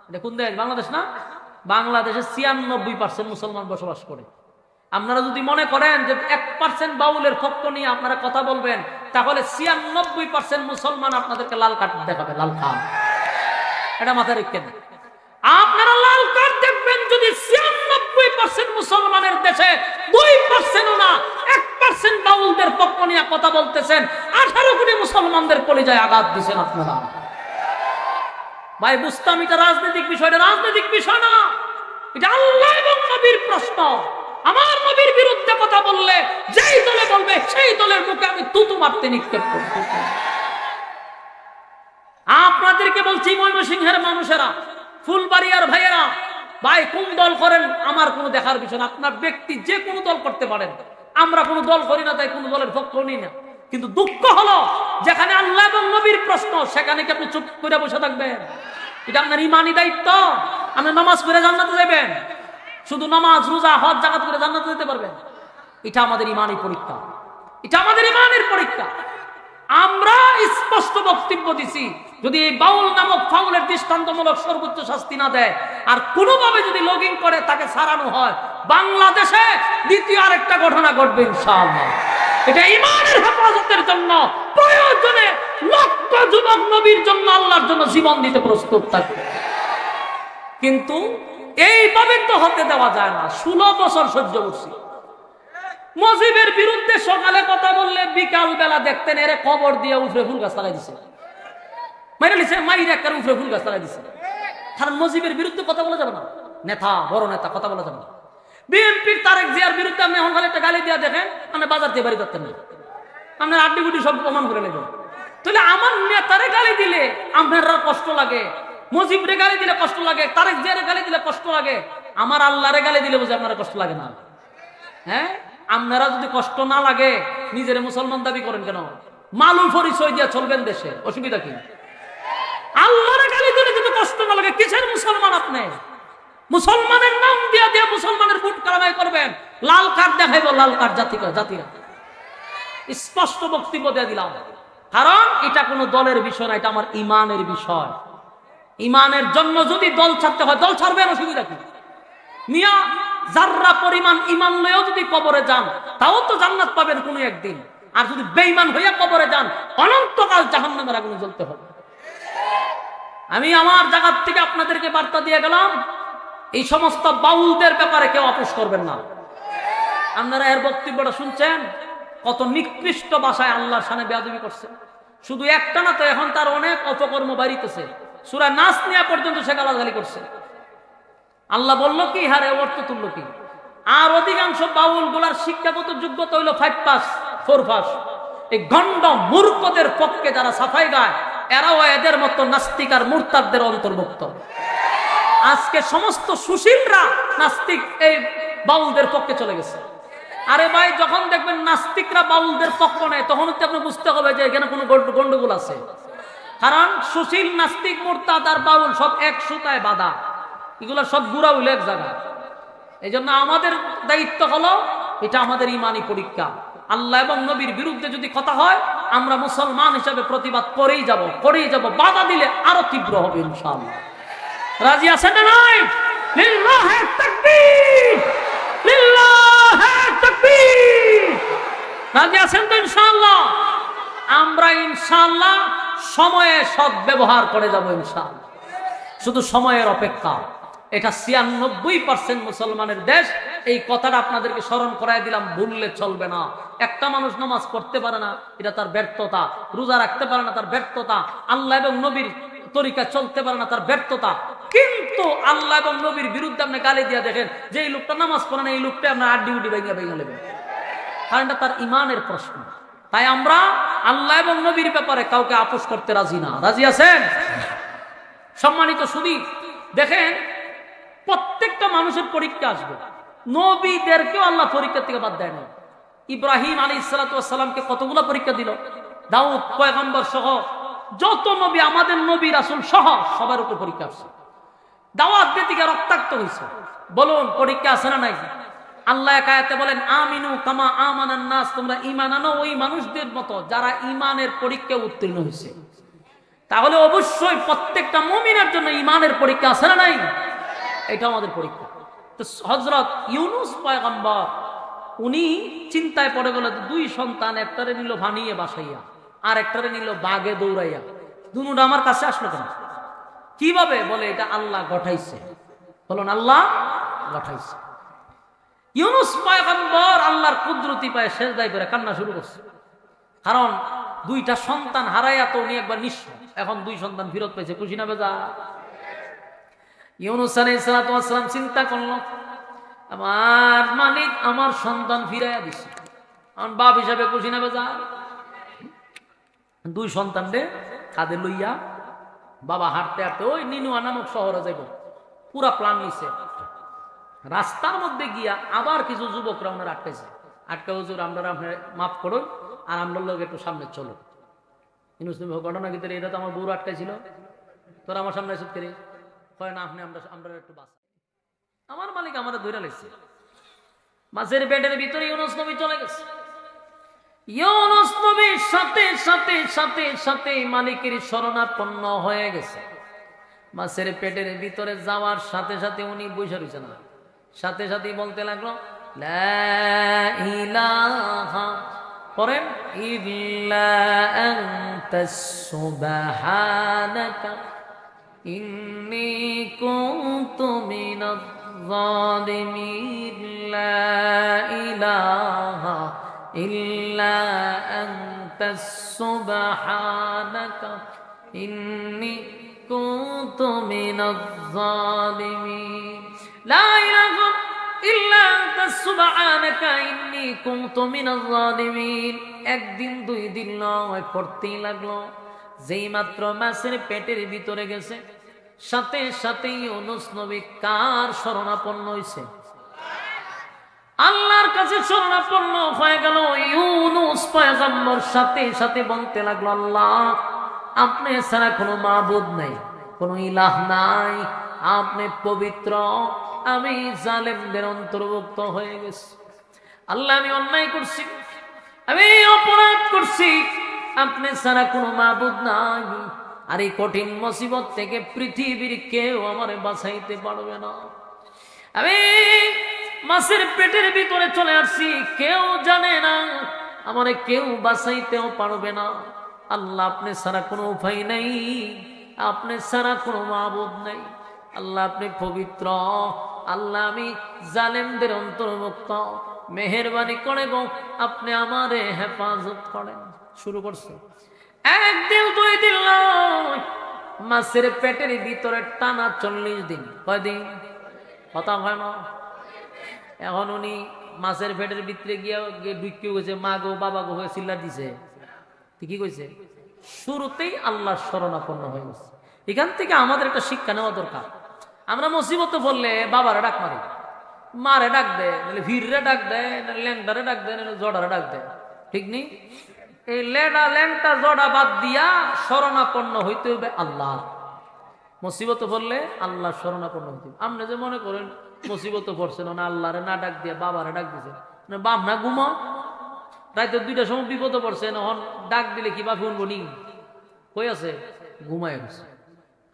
এটা কোন দেশ? বাংলাদেশ না? বাংলাদেশে 96% মুসলমান বসবাস করে। আপনারা যদি মনে করেন যে 1% বাউলের পক্ষ নিয়ে আপনারা কথা বলবেন, তাহলে 96% মুসলমান আপনাদেরকে লাল কার্ড দেখাবে, লাল কার্ড। এটা মাথায় রাখবেন। আপনারা লাল কার্ড দেখবেন যদি 96% মুসলমানের দেশে 2% না 1% বাউলদের পক্ষ নিয়ে কথা বলতেছেন, 18 কোটি মুসলমানদের কলিজায় আঘাত দিচ্ছেন আপনারা। ভাই বুঝতাম এটা রাজনৈতিক বিষয়, এটা রাজনৈতিক বিষয় না, এটা আল্লাহ এবং নবীর প্রশ্ন। আমার নবীর বিরুদ্ধে কথা বললে যেই দলে বলবে সেই দলের মুখে আমি তুতু মারতে নিক্ষেপ করব। আপনাদেরকে বলছি ময়মনসিংহের মানুষেরা, ফুলবাড়িয়ার ভাইয়েরা, ভাই কোন দল করেন আমার কোনো দেখার বিষয় না। আপনার ব্যক্তি যে কোনো দল করতে পারেন, আমরা কোনো দল করি না, তাই কোনো দলের পক্ষ নিই না। কিন্তু দুঃখ হলো যেখানে আল্লাহ এবং নবীর প্রশ্ন, সেখানে কি আপনি চুপ করে বসে থাকবেন? এটা আপনার ইমানি দায়িত্ব। আপনি নামাজ পড়ে জান্নাতে যাবেন, শুধু নামাজ রোজা হজ জাকাত করে জান্নাতে যেতে পারবেন? এটা আমাদের ইমানি পরীক্ষা, এটা আমাদের ইমানের পরীক্ষা। আমরা স্পষ্ট বক্তব্য দিছি, যদি এই বাউল নামক ফাউলের দৃষ্টান্তমূলক সর্বোচ্চ শাস্তি না দেয় আর কোনোভাবে যদি লগিং করে তাকে ছাড়ানো হয়, বাংলাদেশে দ্বিতীয় আরেকটা ঘটনা ঘটবে ইনশাআল্লাহ। এটা ইমানের হেফাজতের জন্য প্রয়োজনে লক্ষ যুবক নবীর জন্য আল্লাহর জন্য জীবন দিতে প্রস্তুত থাকবে। কিন্তু এইভাবে তো হতে দেওয়া যায় না। 16 বছর সহ্য করছি। মজিবের বিরুদ্ধে সকালে কথা বললে বিকাল বেলা দেখতেন এরে কবর দিয়ে উফরে ফুল গাছ লাগাই দিছে, মাইরা লিছে, মাইরা একটা উফরে ফুল গাছ লাগাই দিছে। কারণ মজিবের বিরুদ্ধে কথা বলা যাবে না, নেতা বড় নেতা কথা বলা যাবে না। বিএনপির তারেক জিয়ার বিরুদ্ধে আপনি এখন খালি একটা গালি দিয়া দেখেন, আপনি বাজার দিয়ে বাড়ি যাচ্ছেন না, আপনার আড্ডি গুটি সব প্রমাণ করে নেবেন। তাহলে আমার নেতারে গালি দিলে আপনার কষ্ট লাগে, মজিবরে গালি দিলে কষ্ট লাগে, তারেক জিয়ারে গালি দিলে কষ্ট লাগে, আমার আল্লাহরে গালি দিলে বুঝে আপনারা কষ্ট লাগে না? হ্যাঁ, আপনারা যদি কষ্ট না লাগে নিজের মুসলমান দাবি করেন কেন? মালু পরিচয় দিয়ে চলবেন দেশে, অসুবিধা কি? আল্লাহরে গালি দিলে যদি কষ্ট না লাগে কিসের মুসলমান আপনি? মুসলমানের নাম দিয়া দিয়ে মুসলমানের বুট কারামাই করবেন, লাল কার্ড দেখাইব, লাল কার্ড জাতিরা। স্পষ্ট বক্তব্য দিয়ে দিলাম, কারণ এটা কোনো দলের বিষয় না, এটা আমার ইমানের বিষয়। ইমানের জন্য যদি দল ছাড়তে হয় দল ছাড়বেন, অসুবিধা কি? মিয়া যাররা পরিমাণ ইমান লয়েও যদি কবরে যান তাও তো জান্নাত পাবেন কোনো একদিন, আর যদি বেঈমান হইয়া কবরে যান অনন্তকাল জাহান্নামের আগুনে জ্বলতে হবে। আমি আমার জায়গা থেকে আপনাদেরকে বার্তা দিয়ে গেলাম, এই সমস্ত বাউলদের ব্যাপারে কেউ আপোষ করবেন না। আপনারা এর বক্তব্যটা শুনছেন, কত নিকৃষ্ট ভাষায় আল্লাহর শানে বেয়াদবি করছে। শুধু একটা না তো, এখন তার অনেক অপকর্ম বাড়িতেছে। সূরা নাস নিয়া পর্যন্ত সে গালাগালি করছে। আল্লাহ বলল কি, হারে অর্থ তুলল কি? আর অধিকাংশ বাউল গুলার শিক্ষাগত যোগ্যতা হইল 5 পাস 4 পাস। এই গন্ড মূর্খদের পক্ষে যারা সাফাই গায় এরাও এদের মতো নাস্তিক আর মুরতাদদের অন্তর্ভুক্ত। আজকে সমস্ত সুশীলরা নাস্তিক এই বাউলদের পক্ষে চলে গেছে। আরে ভাই, যখন দেখবেন নাস্তিকরা বাউলদের পক্ষ নেয় তখন আপনি বুঝতে হবে যে এখানে কোনো গন্ডগোল আছে। কারণ সুশীল, নাস্তিক, মুরতাদ আর বাউল সব এক সুতায় বাঁধা, এগুলো সব গুড়া হইল এক জায়গায়। এই জন্য আমাদের দায়িত্ব হলো, এটা আমাদের ইমানি পরীক্ষা। আল্লাহ এবং নবীর বিরুদ্ধে যদি কথা হয়, আমরা মুসলমান হিসাবে প্রতিবাদ করেই যাব, বাধা দিলে আরো তীব্র হবে ইনশাআল্লাহ। রাজি আছেন না নাই? লিল্লাহি তাকবীর, লিল্লাহি তাকবীর। রাজি আছেন তো ইনশাআল্লাহ? আমরা ইনশাআল্লাহ সময়ে সদ্ব্যবহার করে যাব ইনশাআল্লাহ। শুধু সময়ের অপেক্ষা। এটা 96% মুসলমানের দেশ। এই কথাটা আপনাদেরকে স্মরণ করাই দিলাম, ভুললে চলবে না। একটা মানুষ নামাজ পড়তে পারে না, এটা তার ব্যর্থতা। রোজা রাখতে পারে না, তার ব্যর্থতা। আল্লাহ এবং নবীর তরিকা চলতে পারে না, তার ব্যর্থতা। কিন্তু আল্লাহ এবং নবীর বিরুদ্ধে আপনি গালি দিয়ে দেখেন যে এই লোকটা নামাজ পড়ে না, এই লোকটা আপনার আড্ডি উড্ডি ভেঙে নেবেন, কারণ এটা তার ইমানের প্রশ্ন। তাই আমরা আল্লাহ এবং নবীর ব্যাপারে কাউকে আপোষ করতে রাজি না। রাজি আছেন? সম্মানিত সুধী, দেখেন প্রত্যেকটা মানুষের পরীক্ষা আসবে। নবীদেরকেও আল্লাহ পরীক্ষা থেকে বাদ দেয় না। ইব্রাহিম আলাইহিস সালামকে কতগুলো পরীক্ষা দিল, দাউদ পয়গম্বর সহ যত নবী, আমাদের নবী রাসূল সহ সবার উপর পরীক্ষা আসছে। দাওয়াত দিতে গিয়ে রক্তাক্ত হয়েছে। বলুন পরীক্ষা আছে না নাই? আল্লাহ এক আয়াতে বলেন, আমিনু কামা আমানান নাস, তোমরা ঈমান আনো ওই মানুষদের মতো যারা ঈমানের পরীক্ষায় উত্তীর্ণ হয়েছে। তাহলে অবশ্যই প্রত্যেকটা মুমিনের জন্য ঈমানের পরীক্ষা আছে না নাই? এটা আমাদের পরীক্ষা। তো হযরত ইউনূস পয়গম্বর, উনি চিন্তায় পড়ে গেল, দুই সন্তান, একটারে নিল ভানিয়ে বাসাইয়া, আর একটারে নিল বাগে দৌড়াইয়া। দুনুটা আমার কাছে আসলো কেন? কিভাবে? বলে এটা আল্লাহ গঠাইছে। বলুন আল্লাহ গঠাইছে। ইউনূস পয়গম্বর আল্লাহর কুদরতি পায়ে সেজদায় করে কান্না শুরু করছে। কারণ দুইটা সন্তান হারাইয়া তো উনি একবার নিঃস্ব, এখন দুই সন্তান ফিরত পেয়েছে, খুশি না বেজা? ইউনূস আলাইহিস সালাম চিন্তা করলো, আমার মালিক আমার সন্তান ফিরাইয়া দিছে, আমার বাপ হিসাবে খুশি না বেজা? দুই সন্তানরে কাঁধে লইয়া বাবা হাঁটতে হাঁটতে ওই নিনুয়া নামক শহরে যাইব, পুরা প্ল্যান নিছে। রাস্তার মধ্যে গিয়া আবার কিছু যুবকরা ওনার আটকাইছে। আটকা, হুজুর আমরা মাফ করুন, আর আমরা লোক একটু সামনে চলো। ইউনূস নবী, ঘটনা কি এটা তো আমার বউর আটকাইছিল, তোরা আমার সামনে এসে করে হয় না, আপনি আমরা একটু বাঁচা। আমার মালিক আমাদের ধরে লাগছে। মাছের পেটের ভিতরে ইউনূস নবী চলে গেছে। ইউনূস নবীর সাথে সাথে সাথে সাথে মালিকের শরণাপন্ন হয়ে গেছে। মাছের পেটের ভিতরে যাওয়ার সাথে সাথে উনি বসে রয়েছে না, সাথে সাথে বলতে লাগলো, লা ইলাহা, পড়েন, ইল্লা আনতাস সুবহানাকা ইন্নী কুনতু মিনাজ জালিমিন, লা ইলাহা ইল্লা আনতাস সুবহানাকা ইন্নী কুনতু মিনাজ জালিমিন, লা ইলাহা ইল্লা আনতা সুবহানাকা ইন্নী কুনতু মিনাজ জালিমিন। একদিন দুই দিন নয়, পড়তেই লাগলো। যেই মাত্র মাছের পেটের ভিতরে গেছে, সাথে সাথে ইউনূস নবী কার শরণাপন্ন হইছে? আল্লাহর কাছে শরণাপন্ন হয়ে গেল। ইউনূস পয়গম্বর সাথে সাথে বলতে লাগলো, আল্লাহ আপনি ছাড়া কোনো মাবুদ নাই, কোনো ইলাহ নাই, আপনি পবিত্র, আমি জালেমদের অন্তর্ভুক্ত হয়ে গেছি। আল্লাহ আমি অন্যায় করছি, আমি অপরাধ করছি, আপনি ছাড়া কোনো মাবুদ নাই, আর এই কঠিন মুসিবত থেকে পৃথিবীর কেউ আমারে বাঁচাইতে পারবে না। আমি মাছের পেটের ভিতরে চলে আসছি, কেউ জানে না, আমারে কেউ বাঁচাইতেও পারবে না। আল্লাহ আপনি ছাড়া কোনো উপায় নাই, আপনি ছাড়া কোনো মাবুদ নাই। আল্লাহ আপনি পবিত্র, আল্লাহ আমি জালেমদের অন্তর্ভুক্ত, মেহেরবানি করে গো আপনি আমারে হেফাজত করেন। শুরু করছে। একদিন দুই দিন নয়, মাছের পেটের ভিতরে টানা 40 দিন। কয়দিন? কথা হয় না। এখন উনি মাছের পেটের ভিতরে গিয়ে ঢুকিয়ে গেছে, মা গো বাবা গো হয়ে চিল্লা দিছে। কি কইছে? শুরুতেই আল্লাহর শরণাপন্ন হয়ে গেছে। এখান থেকে আমাদের একটা শিক্ষা নেওয়া দরকার। আমরা মুসিবতে বললে বাবারে ডাক মারি, মারে ডাক দেয়, নাহলে ভিড়রে ডাক দেয়, নাহলে ল্যাংডারে ডাক দেয়, নাহলে জড়ারে ডাক দেয়, ঠিক নেই? এই লেডা ল্যাংটা জড়া বাদ দিয়া শরণাপন্ন হইতে হবে আল্লাহ। মুসিবত পড়লে আল্লাহ শরণাপন্ন হইতে হবে। আপনি যে মনে করেন মুসিবত পড়ছেন না, আল্লাহরে না ডাক দিয়ে বাবারে ডাক দিছে, বাপ না ঘুমো, রাতে 2টার সময় বিপদে পড়ছে, এখন ডাক দিলে কি বাপ শুনবো নি? কই আছে? ঘুমায় গেছে।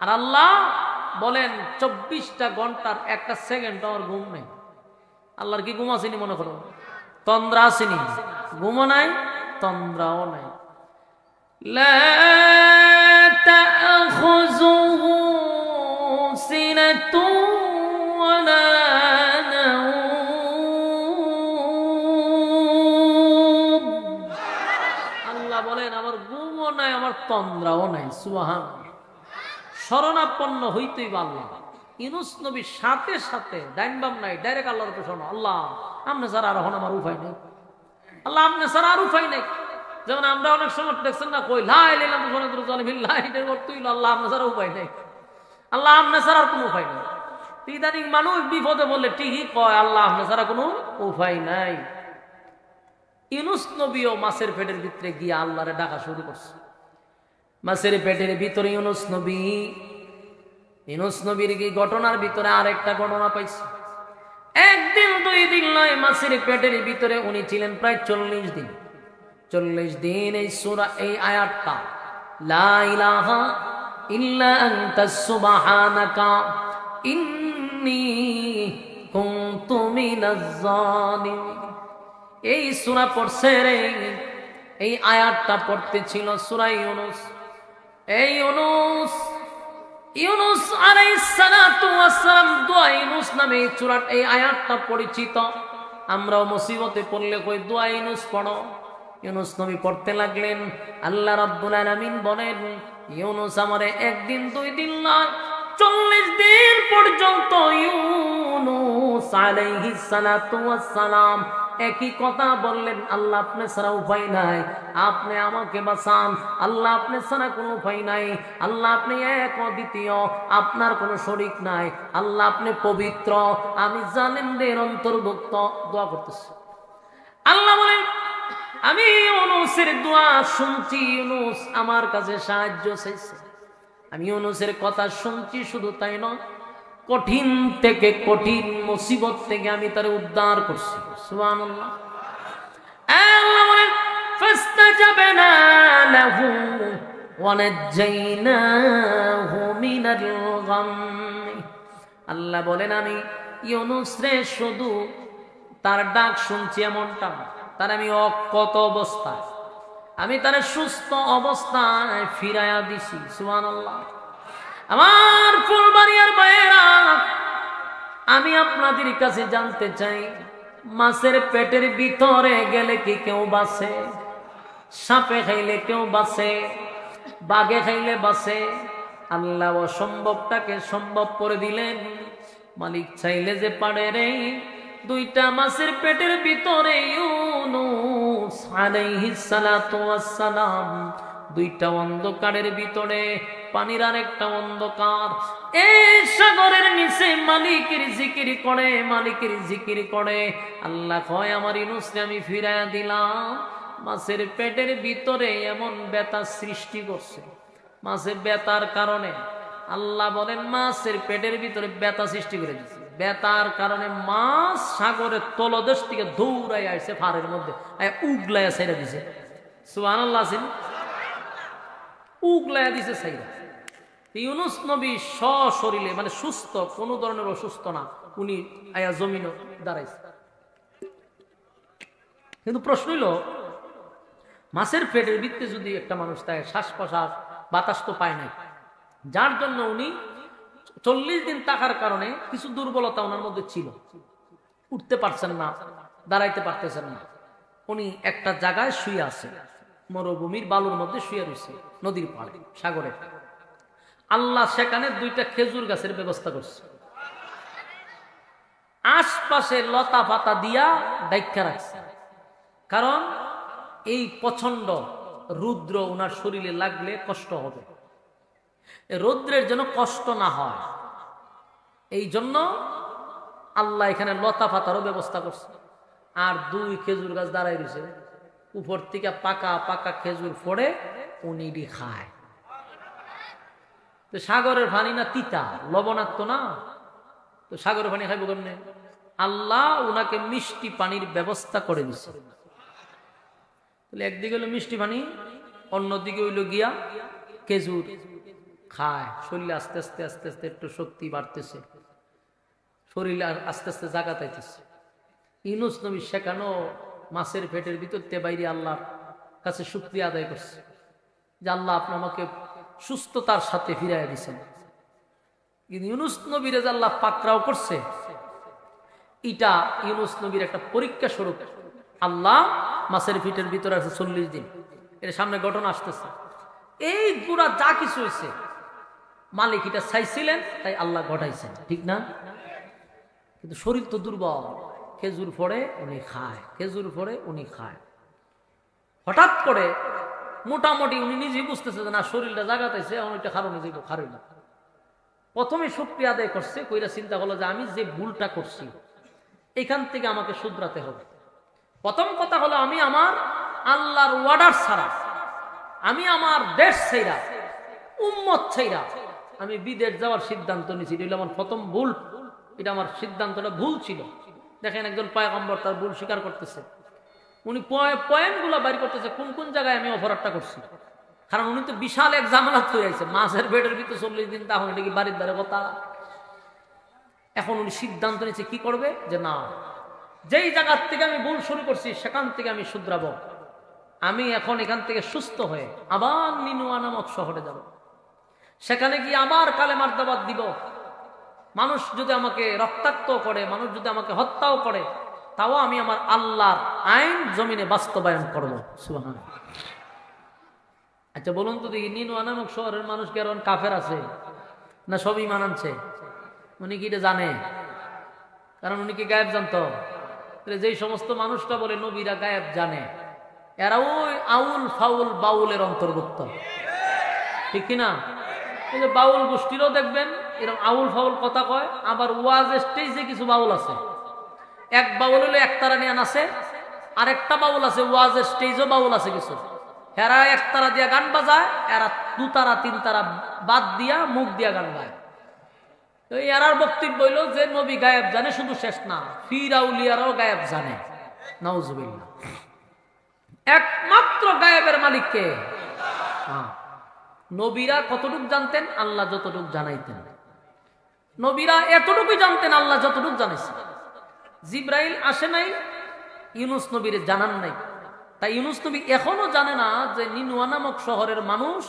আর আল্লাহ বলেন 24টা ঘন্টার 1টা সেকেন্ড আমার ঘুম নেই। আল্লাহর কি ঘুম আসেনি মনে করো? তন্দ্রা আসেনি? ঘুমও নাই, তন্দ্রাও নাই। লা তাখুযুহু সিনাতুন ওয়ালা নাওম। আল্লাহ বলেন আমার ঘুমও নাই, আমার তন্দ্রাও নাই। সুবহানাল্লাহ। শরণাপন্ন হইতেই বা আল্লাহ। ইউনূস নবীর সাথে সাথে ডাইন বাম নাই, ডাইরেক্ট আল্লাহর উপর শোনো, আল্লাহ আপনি ছাড়া আর এখন আমার উপায় নেই, আল্লাহ আপনি ছাড়া আর উপায় নেই। যেমন আমরা অনেক সময় দেখছেন না, কই লাই লাইলাম তো জলিমিল লাইটের করতেই আল্লাহ আপনি ছাড়া উপায় নেই, আল্লাহ আপনি ছাড়া আর কোনো উপায় নেই। ইদানিং মানুষ বিপদে বললে ঠিকই কয় আল্লাহ আপনি ছাড়া কোনো উপায় নাই। ইউনূস নবীও মাছের পেটের ভিতরে গিয়ে আল্লাহরে ডাকা শুরু করছে। মাছের পেটের ভিতরে ইউনূস নবীর কি ঘটনার ভিতরে আরেকটা ঘটনা পাইছে। একদিন 2 দিন নয়, মাছের পেটের ভিতরে উনি ছিলেন প্রায় 40 দিন। 40 দিন এই সূরা, এই আয়াতটা লা ইলাহা ইল্লা আনতা সুবহানাকা ইন্নী কুনতু মিনাজ জালিমিন, এই সূরা পড়ছে রে। এই আয়াতটা পড়তে ছিল সূরা ইউনূস। এই ইউনূস আলাইহিস সালাতু ওয়াস সালাম দোয়া ইউনূস নামে এই আয়াতটা পরিচিত। আমরাও মুসিবতে পড়লে কই দোয়া ইউনূস পড়ো। ইউনূস নবী পড়তে লাগলেন। আল্লাহ রাব্বুল আলামিন বলেন, ইউনূস আমারে 1 দিন 2 দিন নয় 40 দিন পর্যন্ত ইউনূস আলাইহিস সালাতু ওয়াস সালাম একই কথা বললেন, আল্লাহ আপনি ছাড়া উপায় নাই, আপনি আমাকে বাঁচান, আল্লাহ আপনি ছাড়া কোনো উপায় নাই, আল্লাহ আপনি এক অদ্বিতীয়, আপনার কোনো শরীক নাই, আল্লাহ আপনি পবিত্র, আমি জালিমদের অন্তর্ভুক্ত। দোয়া করতেছি। আল্লাহ বলেন আমি ইউনূসের দোয়া শুনছি, ইউনূস আমার কাছে সাহায্য চাইছে, আমি ইউনূসের কথা শুনছি। শুধু তাই নয়, কঠিন থেকে কঠিন মুসিবত থেকে আমি তারে উদ্ধার করছি। সুবহানাল্লাহ। আল্লাহ বলেন ফাস্তাজাবনা লাহু ওয়া নাজাইনাহু মিনাল গাম। আল্লাহ বলেন আমি ইউনূস রে শুধু তার ডাক শুনছি এমনটা, তার আমি অক্ষত অবস্থায় আমি তারে সুস্থ অবস্থায় ফিরাইয়া দিছি। সুবহানাল্লাহ। আমার ফুলবাড়িয়ার ভাইয়েরা, আমি আপনাদের কাছে জানতে চাই, মাছের পেটের ভিতরে গেলে কি কেউ বাঁচে? সাপে খাইলে কেউ বাঁচে? বাঘে খাইলে বাঁচে? আল্লাহ অসম্ভবটাকে সম্ভব করে দিলেন। মালিক চাইলে যে পারে রে। 2টা মাছের পেটের ভিতরে ইউনূস আলাইহিস সালাতু ওয়াস সালাম, 2টা অন্ধকারের ভিতরে, পানির আর একটা অন্ধকার। এই সাগরের নিচে মালিকের জিকির করে, মালিকের জিকির করে। আল্লাহ কয় আমার ইউনূসকে আমি ফিরাইয়া দিলাম। মাছের পেটের ভিতরে এমন ব্যথা সৃষ্টি করছে, মাছের ব্যথার কারণে আল্লাহ বলেন মাছের পেটের ভিতরে ব্যথা সৃষ্টি করে দিচ্ছে। ব্যথার কারণে মাছ সাগরের তলদেশ থেকে দৌড়াই আসছে ফারের মধ্যে, উগলাইয়া ছেড়ে দিছে। সুবহানাল্লাহ। উগলাইয়া দিছে সাইরা। ইউনূস নবী সশরীরে, মানে সুস্থ, কোনো ধরনের অসুস্থ না, উনি আয়া জমিন দাঁড়াইছে। কিন্তু প্রশ্ন হইল, মাছের পেটের ভিতরে যদি একটা মানুষ থাকে, শ্বাস প্রশ্বাস বাতাস তো পায় নাই, যার জন্য উনি 40 দিন থাকার কারণে কিছু দুর্বলতা ওনার মধ্যে ছিল, উঠতে পারছেন না, দাঁড়াইতে পারতেছেন না। উনি একটা জায়গায় শুয়ে আছে, মরুভূমির বালুর মধ্যে শুয়ে রয়েছে, নদীর পাড়ে, সাগরে। আল্লাহ সেখানে 2টা খেজুর গাছের ব্যবস্থা করছে, আশপাশে লতা পাতা দিয়া ডাইকা রাখছে, কারণ এই প্রচন্ড রুদ্র ওনার শরীরে লাগলে কষ্ট হবে, রৌদ্রের যেন কষ্ট না হয়, এই জন্য আল্লাহ এখানে লতা পাতারও ব্যবস্থা করছে। আর 2 খেজুর গাছ দাঁড়াই রয়েছে, উপর থেকে পাকা পাকা খেজুর ফোড়ে উনি খায়। তো সাগরের পানি না তিতা, লবণাক্ত না, তো সাগরের পানি খাইব কেমনে? আল্লাহ উনাকে মিষ্টি পানির ব্যবস্থা করে দিছে। তাহলে একদিকে হলো মিষ্টি পানি, অন্যদিকে হইল গিয়া খেজুর খায়। শরীরে আস্তে আস্তে আস্তে আস্তে একটু শক্তি বাড়তেছে, শরীরে আস্তে আস্তে জাগা পাইতেছে। ইউনূস নবী শেখানো মাছের পেটের ভিতর তে বাইরে আল্লাহর কাছে শুকরিয়া আদায় করছে যে আল্লাহ আপনি আমাকে সুস্থতার সাথে ফিরাইয়া দিচ্ছেন। কিন্তু ইউনূস নবীর যে আল্লাহ পাকড়াও করছে, এটা ইউনূস নবীর একটা পরীক্ষা স্বরূপ। আল্লাহ মাছের পেটের ভিতরে আছে 40 দিন, এর সামনে ঘটনা আসতেছে। এই পুরা যা কিছু হয়েছে মালিক এটা চাইছিলেন, তাই আল্লাহ ঘটাইছেন, ঠিক না? কিন্তু শরীর তো দুর্বল, খেজুর ফোড়ে উনি খায়, খেজুর ফোড়ে উনি খায়। হঠাৎ করে মোটামুটি উনি নিজেই বুঝতেছে যে না, শরীরটা জাগাতাইছে, এখন ওইটা খারো নিজে খারই না। প্রথমে শুকরিয়া আদায় করছে, কইরা চিন্তা করলো যে আমি যে ভুলটা করছি এখান থেকে আমাকে শুধরাতে হবে। প্রথম কথা হলো আমি আমার আল্লাহর ওয়ার্ডার ছাড়া, আমি আমার দেশ ছাইরা, উম্মত ছাইরা আমি বিদেশ যাওয়ার সিদ্ধান্ত নিয়েছি। এটা হলো আমার প্রথম ভুল, এটা আমার সিদ্ধান্তটা ভুল ছিল। দেখেন একজন পয়গম্বর তার ভুল স্বীকার করতেছে, উনি পয়েন্টগুলো বাইর করতেছে কোন কোন জায়গায় আমি অপরাধটা করছি। কারণ উনি তো বিশাল এক জামালাত হয়ে আছে, মাছের পেটের ভিতরে 40 দিন, তখন এটা কি বাড়ির দ্বারে কথা? এখন উনি সিদ্ধান্ত নিয়েছে কি করবে, যে না, যেই জায়গার থেকে আমি ভুল শুরু করছি সেখান থেকে আমি শুধরাবো। আমি এখন এখান থেকে সুস্থ হয়ে আবার নিনুয়া নামক শহরে যাব, সেখানে গিয়ে আবার কালেমার দাওয়াত দিব। মানুষ যদি আমাকে রক্তাক্ত করে, মানুষ যদি আমাকে হত্যাও করে, তাও আমি আমার আল্লাহর আইন জমিনে বাস্তবায়ন করবো। সুবহানাল্লাহ। আচ্ছা বলুন তো দেখি, নিনুয়া নামক শহরের মানুষ কি আর কাফের আছে না সবই মানানছে? উনি কি এটা জানে? কারণ উনি কি গায়েব জানতো? যেই সমস্ত মানুষটা বলে নবীরা গায়েব জানে, এরা ওই আউল ফাউল বাউলের অন্তর্ভুক্ত, ঠিক কিনা? এই যে বাউল গোষ্ঠীরও দেখবেন এরকম আউল ফাউল কথা কয়। আবার ওয়াজ স্টেজে কিছু বাউল আছে, এক বাউল হলো একতারা নিয়ে আছে, আর একটা বাউল আছে ওয়াজ স্টেজও বাউল আছে কিছু, এরা একতারা দিয়া গান বাজায়, এরা 2 তারা 3 তারা বাদ দিয়া মুখ দিয়া গান গায়। এরার বক্তব্য হইল যে নবী গায়েব জানে, শুধু শেষ না, ফিরাউলিয়ারাও গায়েব জানে। নাউজুবিল্লাহ। একমাত্র গায়েবের মালিক কে? নবীরা কতটুক জানতেন? আল্লাহ যতটুক জানাইতেন। নবীরা এতটুকুই জানতেন, আল্লাহ যতটুক জানাইছেন। জিব্রাইল আসে নাই, ইউনূস নবীর জানান নাই। তাই ইউনূস নবী এখনো জানে না যে নিনুয়া নামক শহরের মানুষ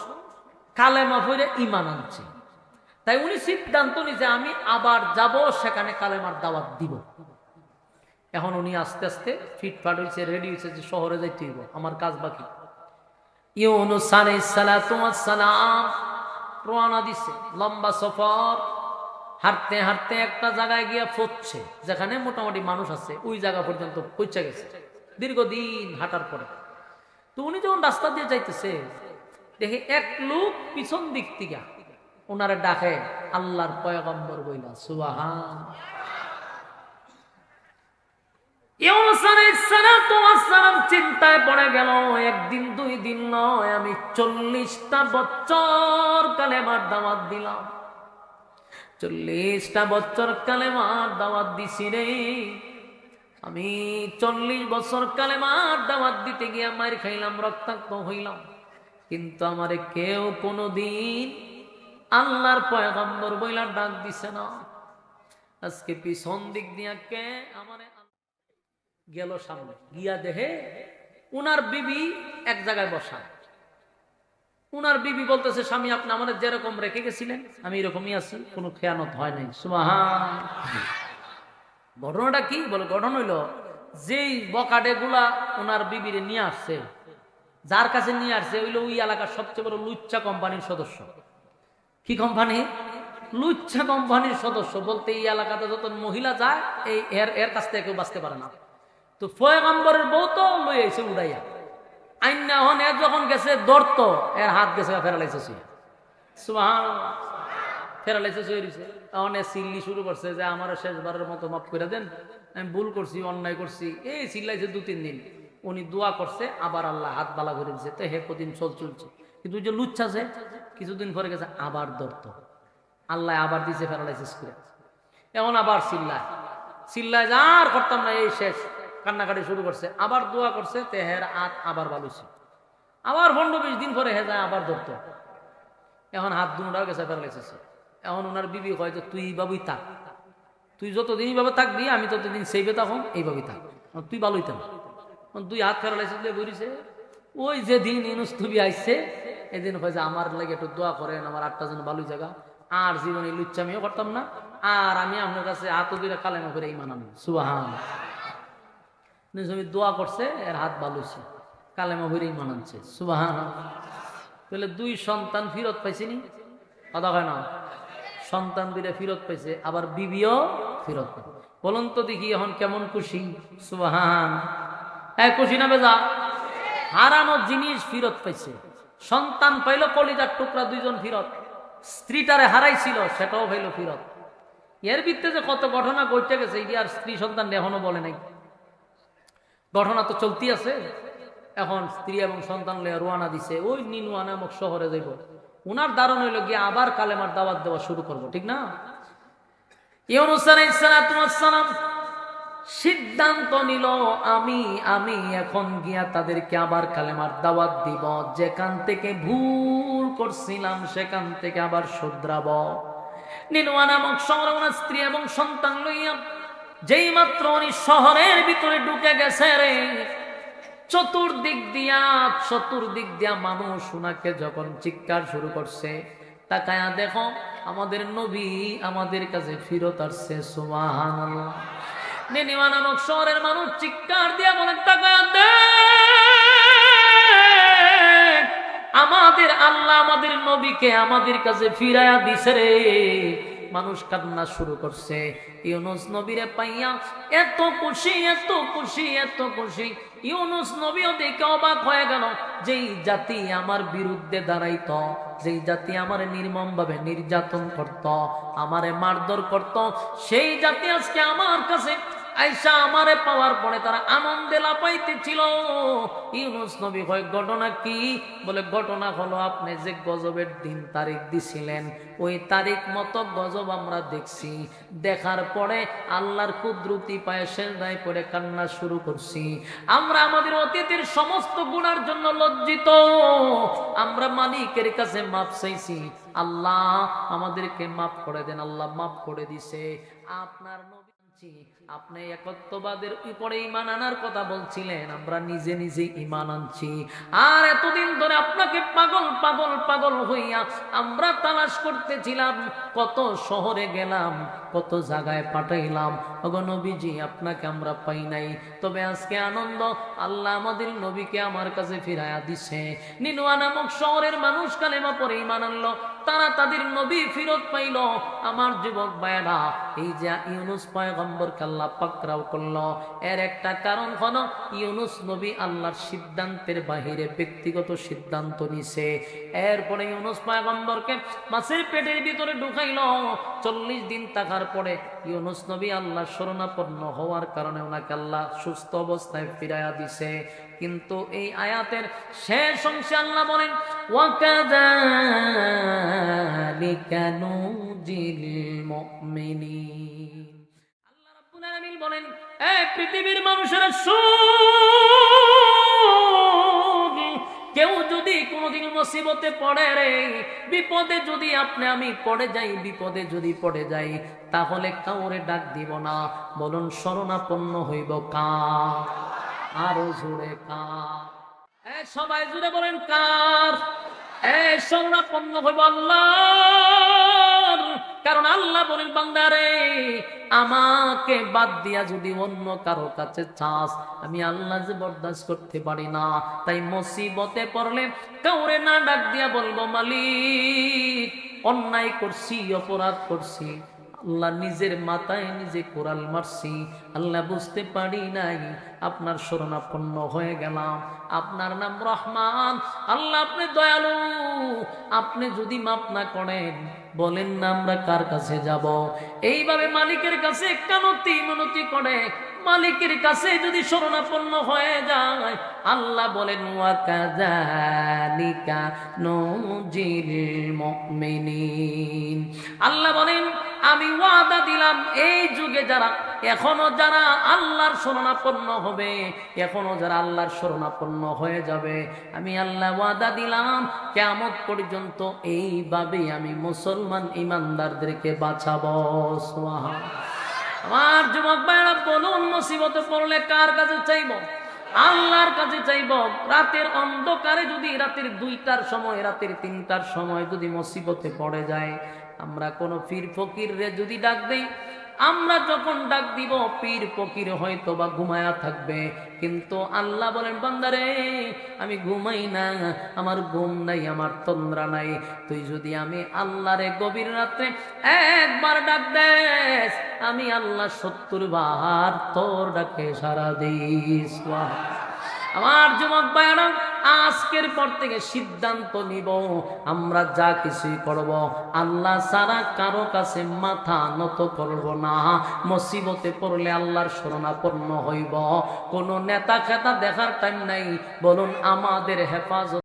কালেমা পড়ে ঈমান আনছে। তাই উনি সিদ্ধান্ত নিয়েছে আমি আবার যাব, সেখানে কালেমার দাওয়াত দিব। এখন উনি আস্তে আস্তে ফিটফাট হয়েছে, রেডি হয়েছে যে শহরে যাইতে হইব, আমার কাজ বাকি। ইউনূস আলাইহিস সালাতু ওয়াস সালাম রওনা দিছে, লম্বা সফর। হাঁটতে হাঁটতে একটা জায়গায় গিয়া পৌঁছছে যেখানে মোটামুটি মানুষ আছে, ওই জায়গা পর্যন্ত পৌঁছে গেছে দীর্ঘদিন হাঁটার পরে। তো উনি যখন রাস্তা দিয়ে যাইতেছে, দেখে এক লোক পিছন দিক থেকে ওনারে ডাকে আল্লাহর পয়গম্বর বইলা। সুবহান। ইউনূস আলাইহিস সালাতু ওয়াস সালাম চিন্তায় পড়ে গেল, একদিন 2 দিন নয়, আমি 40টা বছর কালেমার দাওয়াত দিলাম, 40টা বছর কালেমার দাওয়াত দিছি রে। আমি 40 বছর কালেমার দাওয়াত দিতে গিয়ে মার খাইলাম, রক্তাক্ত হইলাম, কিন্তু আমারে কেউ কোনোদিন আল্লাহর পয়গম্বর বইলা ডাক দিছে না। আজকে পিছন দিক দিয়া কে আমারে গেল, সামনে গিয়া দেখে উনার বিবি এক জায়গায় বসা। উনার বিবি বলতেছে, স্বামী আপনি আমাদের যেরকম রেখে গেছিলেন আমি এরকমই আছি, কোনো খেয়ানত হয় নাই। সুবহান। ঘটনাটা কি? বলে ঘটনা হইল, যেই বকাডে গুলা ওনার বিবিরে নিয়ে আসছে, যার কাছে নিয়ে আসছে হইল ওই এলাকার সবচেয়ে বড় লুচ্চা কোম্পানির সদস্য। কি কোম্পানি? লুচ্চা কোম্পানির সদস্য। বলতে এই এলাকাতে যত মহিলা যায় এই এর কাছ থেকে কেউ বাঁচতে পারে না। তো পয়গম্বরের বউ তো লই আইছে উড়াইয়া, আইনা হন এর যখন গেছে দৌড়ত, এর হাত গেছে ফেরালাইছে শুয়ে। সুবহানাল্লাহ। ফেরালাইছে শুয়ে রয়েছে। তখন চিল্লি শুরু করছে যে আমার শেষবারের মতো মাফ করে দেন, আমি ভুল করছি, অন্যায় করছি। এই চিল্লাইছে 2-3 দিন। উনি দোয়া করছে, আবার আল্লাহ হাত বালা করে দিচ্ছে, তো হে কদিন চলছে। কিন্তু ওই যে লুচ্ছা আছে, কিছুদিন পরে গেছে আবার ধরতো, আল্লাহ আবার দিছে প্যারালাইসিস করে। এখন আবার চিল্লায় যা আর করতাম না, এই শেষ, কান্নাকাটি শুরু করছে, আবার দোয়া করছে, তে হের হাত আবার বালুছে, আবার 15-20 দিন পরে হে যায় আবার ধরতো। এখন হাত দুটাও গেছে প্যারালাইসিস। এখন ওনার বিবি কয় যে তুই এইভাবেই থাক, তুই যতদিন এইভাবে থাকবি আমি ততদিন সেইবে তখন এইভাবেই থাক, তুই ভালোই থাক। 2 হাত প্যারালাইসিস দিয়ে বেরিয়েছে। ওই যেদিন ইউনুস নবী আইছে এদিন কয় যে আমার লাগে একটু দোয়া করেন, আমার 8টা জন ভালোই জায়গা, আর জীবনে লুচ্চামিও করতাম না, আর আমি আপনার কাছে হাত দুইটা কালেমা করে ইমান আনবো। সুবহানাল্লাহ। দোয়া করছে, এর হাত বালুছে, কালেমা করে ইমান আনছে। সুবহানাল্লাহ। তাহলে 2 সন্তান ফিরত পাইছিনি, কথা হয় না, সন্তান 2টা ফিরত পাইছে, আবার বিবিও ফিরত পাইছে। বলুন তো দেখি এখন কেমন খুশি। সুবহানাল্লাহ। খুশি না বেজা? হারানো জিনিস ফিরত পাইছে, সন্তান পাইল, কলিজার টুকরা 2 জন ফিরত, স্ত্রীটারে হারাইছিল সেটাও পাইল ফিরত। এর ভিত্তিতে যে কত ঘটনা ঘটে গেছে, এটি আর স্ত্রী সন্তান এখনো বলে নাই, ঘটনা তো চলতি আছে। এখন স্ত্রী এবং সন্তান লইয়া রোয়ানা দিছে, ওই নিনুয়া নামক শহরে যাইব, উনার দারুণ হইল গিয়ে আবার কালেমার দাওয়াত দেওয়া শুরু করবো, ঠিক না? ইউনূস আলাইহিস সালাম সিদ্ধান্ত নিল, আমি এখন গিয়া তাদেরকে আবার কালেমার দাওয়াত দিব, যেখান থেকে ভুল করছিলাম সেখান থেকে আবার শুধরাব। নিনুয়া নামক শহরে ওনার স্ত্রী এবং সন্তান লইয়া যেই মাত্র উনি শহরের ভিতরে ঢুকে গেছে রে, চতুর্দিক দিয়া মানুষ উনাকে যখন চিৎকার শুরু করছে, তাকায়া দেখো আমাদের নবী আমাদের কাছে ফিরত আসছে। সুবহানাল্লাহ। নিনিওয়া নামক শহরের মানুষ চিৎকার দিয়া বলে, তাকায়া দেখ, আমাদের আল্লাহ আমাদের নবীকে আমাদের কাছে ফিরাইয়া দিছে রে। মানুষ কান্না শুরু করছে। ইউনূস নবীরে পাইয়া এত খুশি, এত খুশি, এত খুশি। ইউনূস নবীও দেখে অবাক হয়ে গেল, যেই জাতি আমার বিরুদ্ধে দাঁড়াইত, যেই জাতি আমার নির্মম ভাবে নির্যাতন করত, আমারে মারধর করত, সেই জাতি আজকে আমার কাছে আইসা আমারে পাওয়ার পরে তারা আনন্দে লাপাইতেছিল। ইউনূস নবী কয়, ঘটনা কি? বলে, ঘটনা হলো আপনি যে গজবের দিন তারিখ দিছিলেন, ওই তারিখ মতো গজব আমরা দেখছি। দেখার পরে আল্লাহর কুদরতি পায়ে সেজদায় পড়ে কান্না শুরু করছি। আমরা আমাদের অতীতের সমস্ত গুনার জন্য লজ্জিত, আমরা মালিকের কাছে মাপ চাইছি, আল্লাহ আমাদেরকে মাফ করে দেন। আল্লাহ মাফ করে দিছে। আপনার নবী, আপনি একত্ববাদের উপরে ঈমান আনার কথা বলছিলেন, আমরা নিজে নিজে ঈমান আনছি। আর এতদিন ধরে আপনাকে পাগল পাগল পাগল হইয়া আমরা তালাশ করতেছিলাম, কত শহরে গেলাম, কত জায়গায় পাঠাইলাম, ওগো নবীজি আপনাকে আমরা পাই নাই। তবে আজকে আনন্দ, আল্লাহ আমাদের নবীকে আমার কাছে ফিরাইয়া দিছে। নিনুয়া নামক শহরের মানুষ কালেমা পড়ে ঈমান আনলো, তারা তাদের নবী ফিরত পাইল। আমার যুবক ভাইয়েরা, এই যে ইউনূস পয়গম্বরকে আল্লাহ পাকড়াও করলো, এর একটা কারণ হলো ইউনূস নবী আল্লাহর সিদ্ধান্তের বাহিরে ব্যক্তিগত সিদ্ধান্ত নিছে। এরপরে ইউনূস পয়গম্বরকে মাছের পেটের ভিতরে ঢুকাইল। 40 দিন থাকার পরে ইউনূস নবী আল্লাহ শরণাপন্ন হওয়ার কারণে ওনাকে আল্লাহ সুস্থ অবস্থায় ফিরাইয়া দিছে। কিন্তু এই আয়াতের শেষ অংশে আল্লাহ বলেন, ওয়াকাযালিকা নুজিল মুমিনিন। আল্লাহ রাব্বুল আলামিন বলেন, এই পৃথিবীর মানুষেরা শুন, কেউ যদি কোনোদিন মুসিবতে পড়ে রে, বিপদে যদি আপনি আমি পড়ে যাই, বিপদে যদি পড়ে যাই, তাহলে কাউরে ডাক দিব না, বলুন শরণাপন্ন হইব কার? আরো জোরে কার? সবাই জুড়ে বলেন কার? শরণাপন্ন হইব আল্লাহর। কারণ আল্লাহ বলেন, বান্দারে আমাকে বাদ দিয়া যদি অন্য কারো কাছে চাস, আমি আল্লাহ যে বরদাস্ত করতে পারি না। তাই মুসিবতে পড়লে কাউরে না ডাক দিয়া বলবো, মালিক অন্যায় করছি, অপরাধ করছি, আল্লাহ নিজের মাথায় নিজে কোরাল মারছি, আল্লাহ বুঝতে পারি নাই, আপনার শরণাপন্ন হয়ে গেলাম। আপনার নাম রহমান, আল্লাহ আপনি দয়ালু, আপনি যদি মাফ না করেন বলেন না আমরা কার কাছে যাব? এইভাবে মালিকের কাছে কানতি মিনতি করে মালিকের কাছে যদি শরণাপন্ন হয়ে যায়, আল্লাহ বলেন ওয়া কাযালিকা নুজিল মুমিনিন। আল্লাহ বলেন আমি ওয়াদা দিলাম এই যুগে যারা আল্লাহর শরণাপন্ন হবে, এখনো যারা আল্লাহর শরণাপন্ন হয়ে যাবে, আমি আল্লাহ ওয়াদা দিলাম কিয়ামত পর্যন্ত এইভাবে আমি মুসলমান ইমানদারদেরকে বাঁচাবো। সুবহানাল্লাহ। আমার যুবক ভাইরা বলুন, মুসিবতে পড়লে কার কাছে চাইব? আল্লাহর কাছে চাইব। রাতের অন্ধকারে যদি রাতের 2টার সময়, রাতের 3টার সময় যদি মুসিবতে পড়ে যায়, আমরা কোন পীর ফকির রে যদি ডাক দেই, আমরা যখন ডাক দিব পীর ফকির হয়তো বা ঘুমায়া থাকবে, কিন্তু আল্লাহ বলেন বান্দারে আমি ঘুমাই না, আমার ঘুম নাই, আমার তন্দ্রা নাই। তুই যদি আমি আল্লাহরে গভীর রাত্রে একবার ডাক দেস, আমি আল্লাহ 70 বার তোর ডাকে সাড়া দিস। আমার যুবক ভাইরা আজকের পর থেকে সিদ্ধান্ত নিব, আমরা যা কিছুই করব আল্লাহ ছাড়া কারো কাছে মাথা নত করব না। মুসিবতে পড়লে আল্লাহর শরণাপন্ন হইব। কোন নেতা খেতা দেখার টাইম নাই। বলুন আমাদের হেফাজত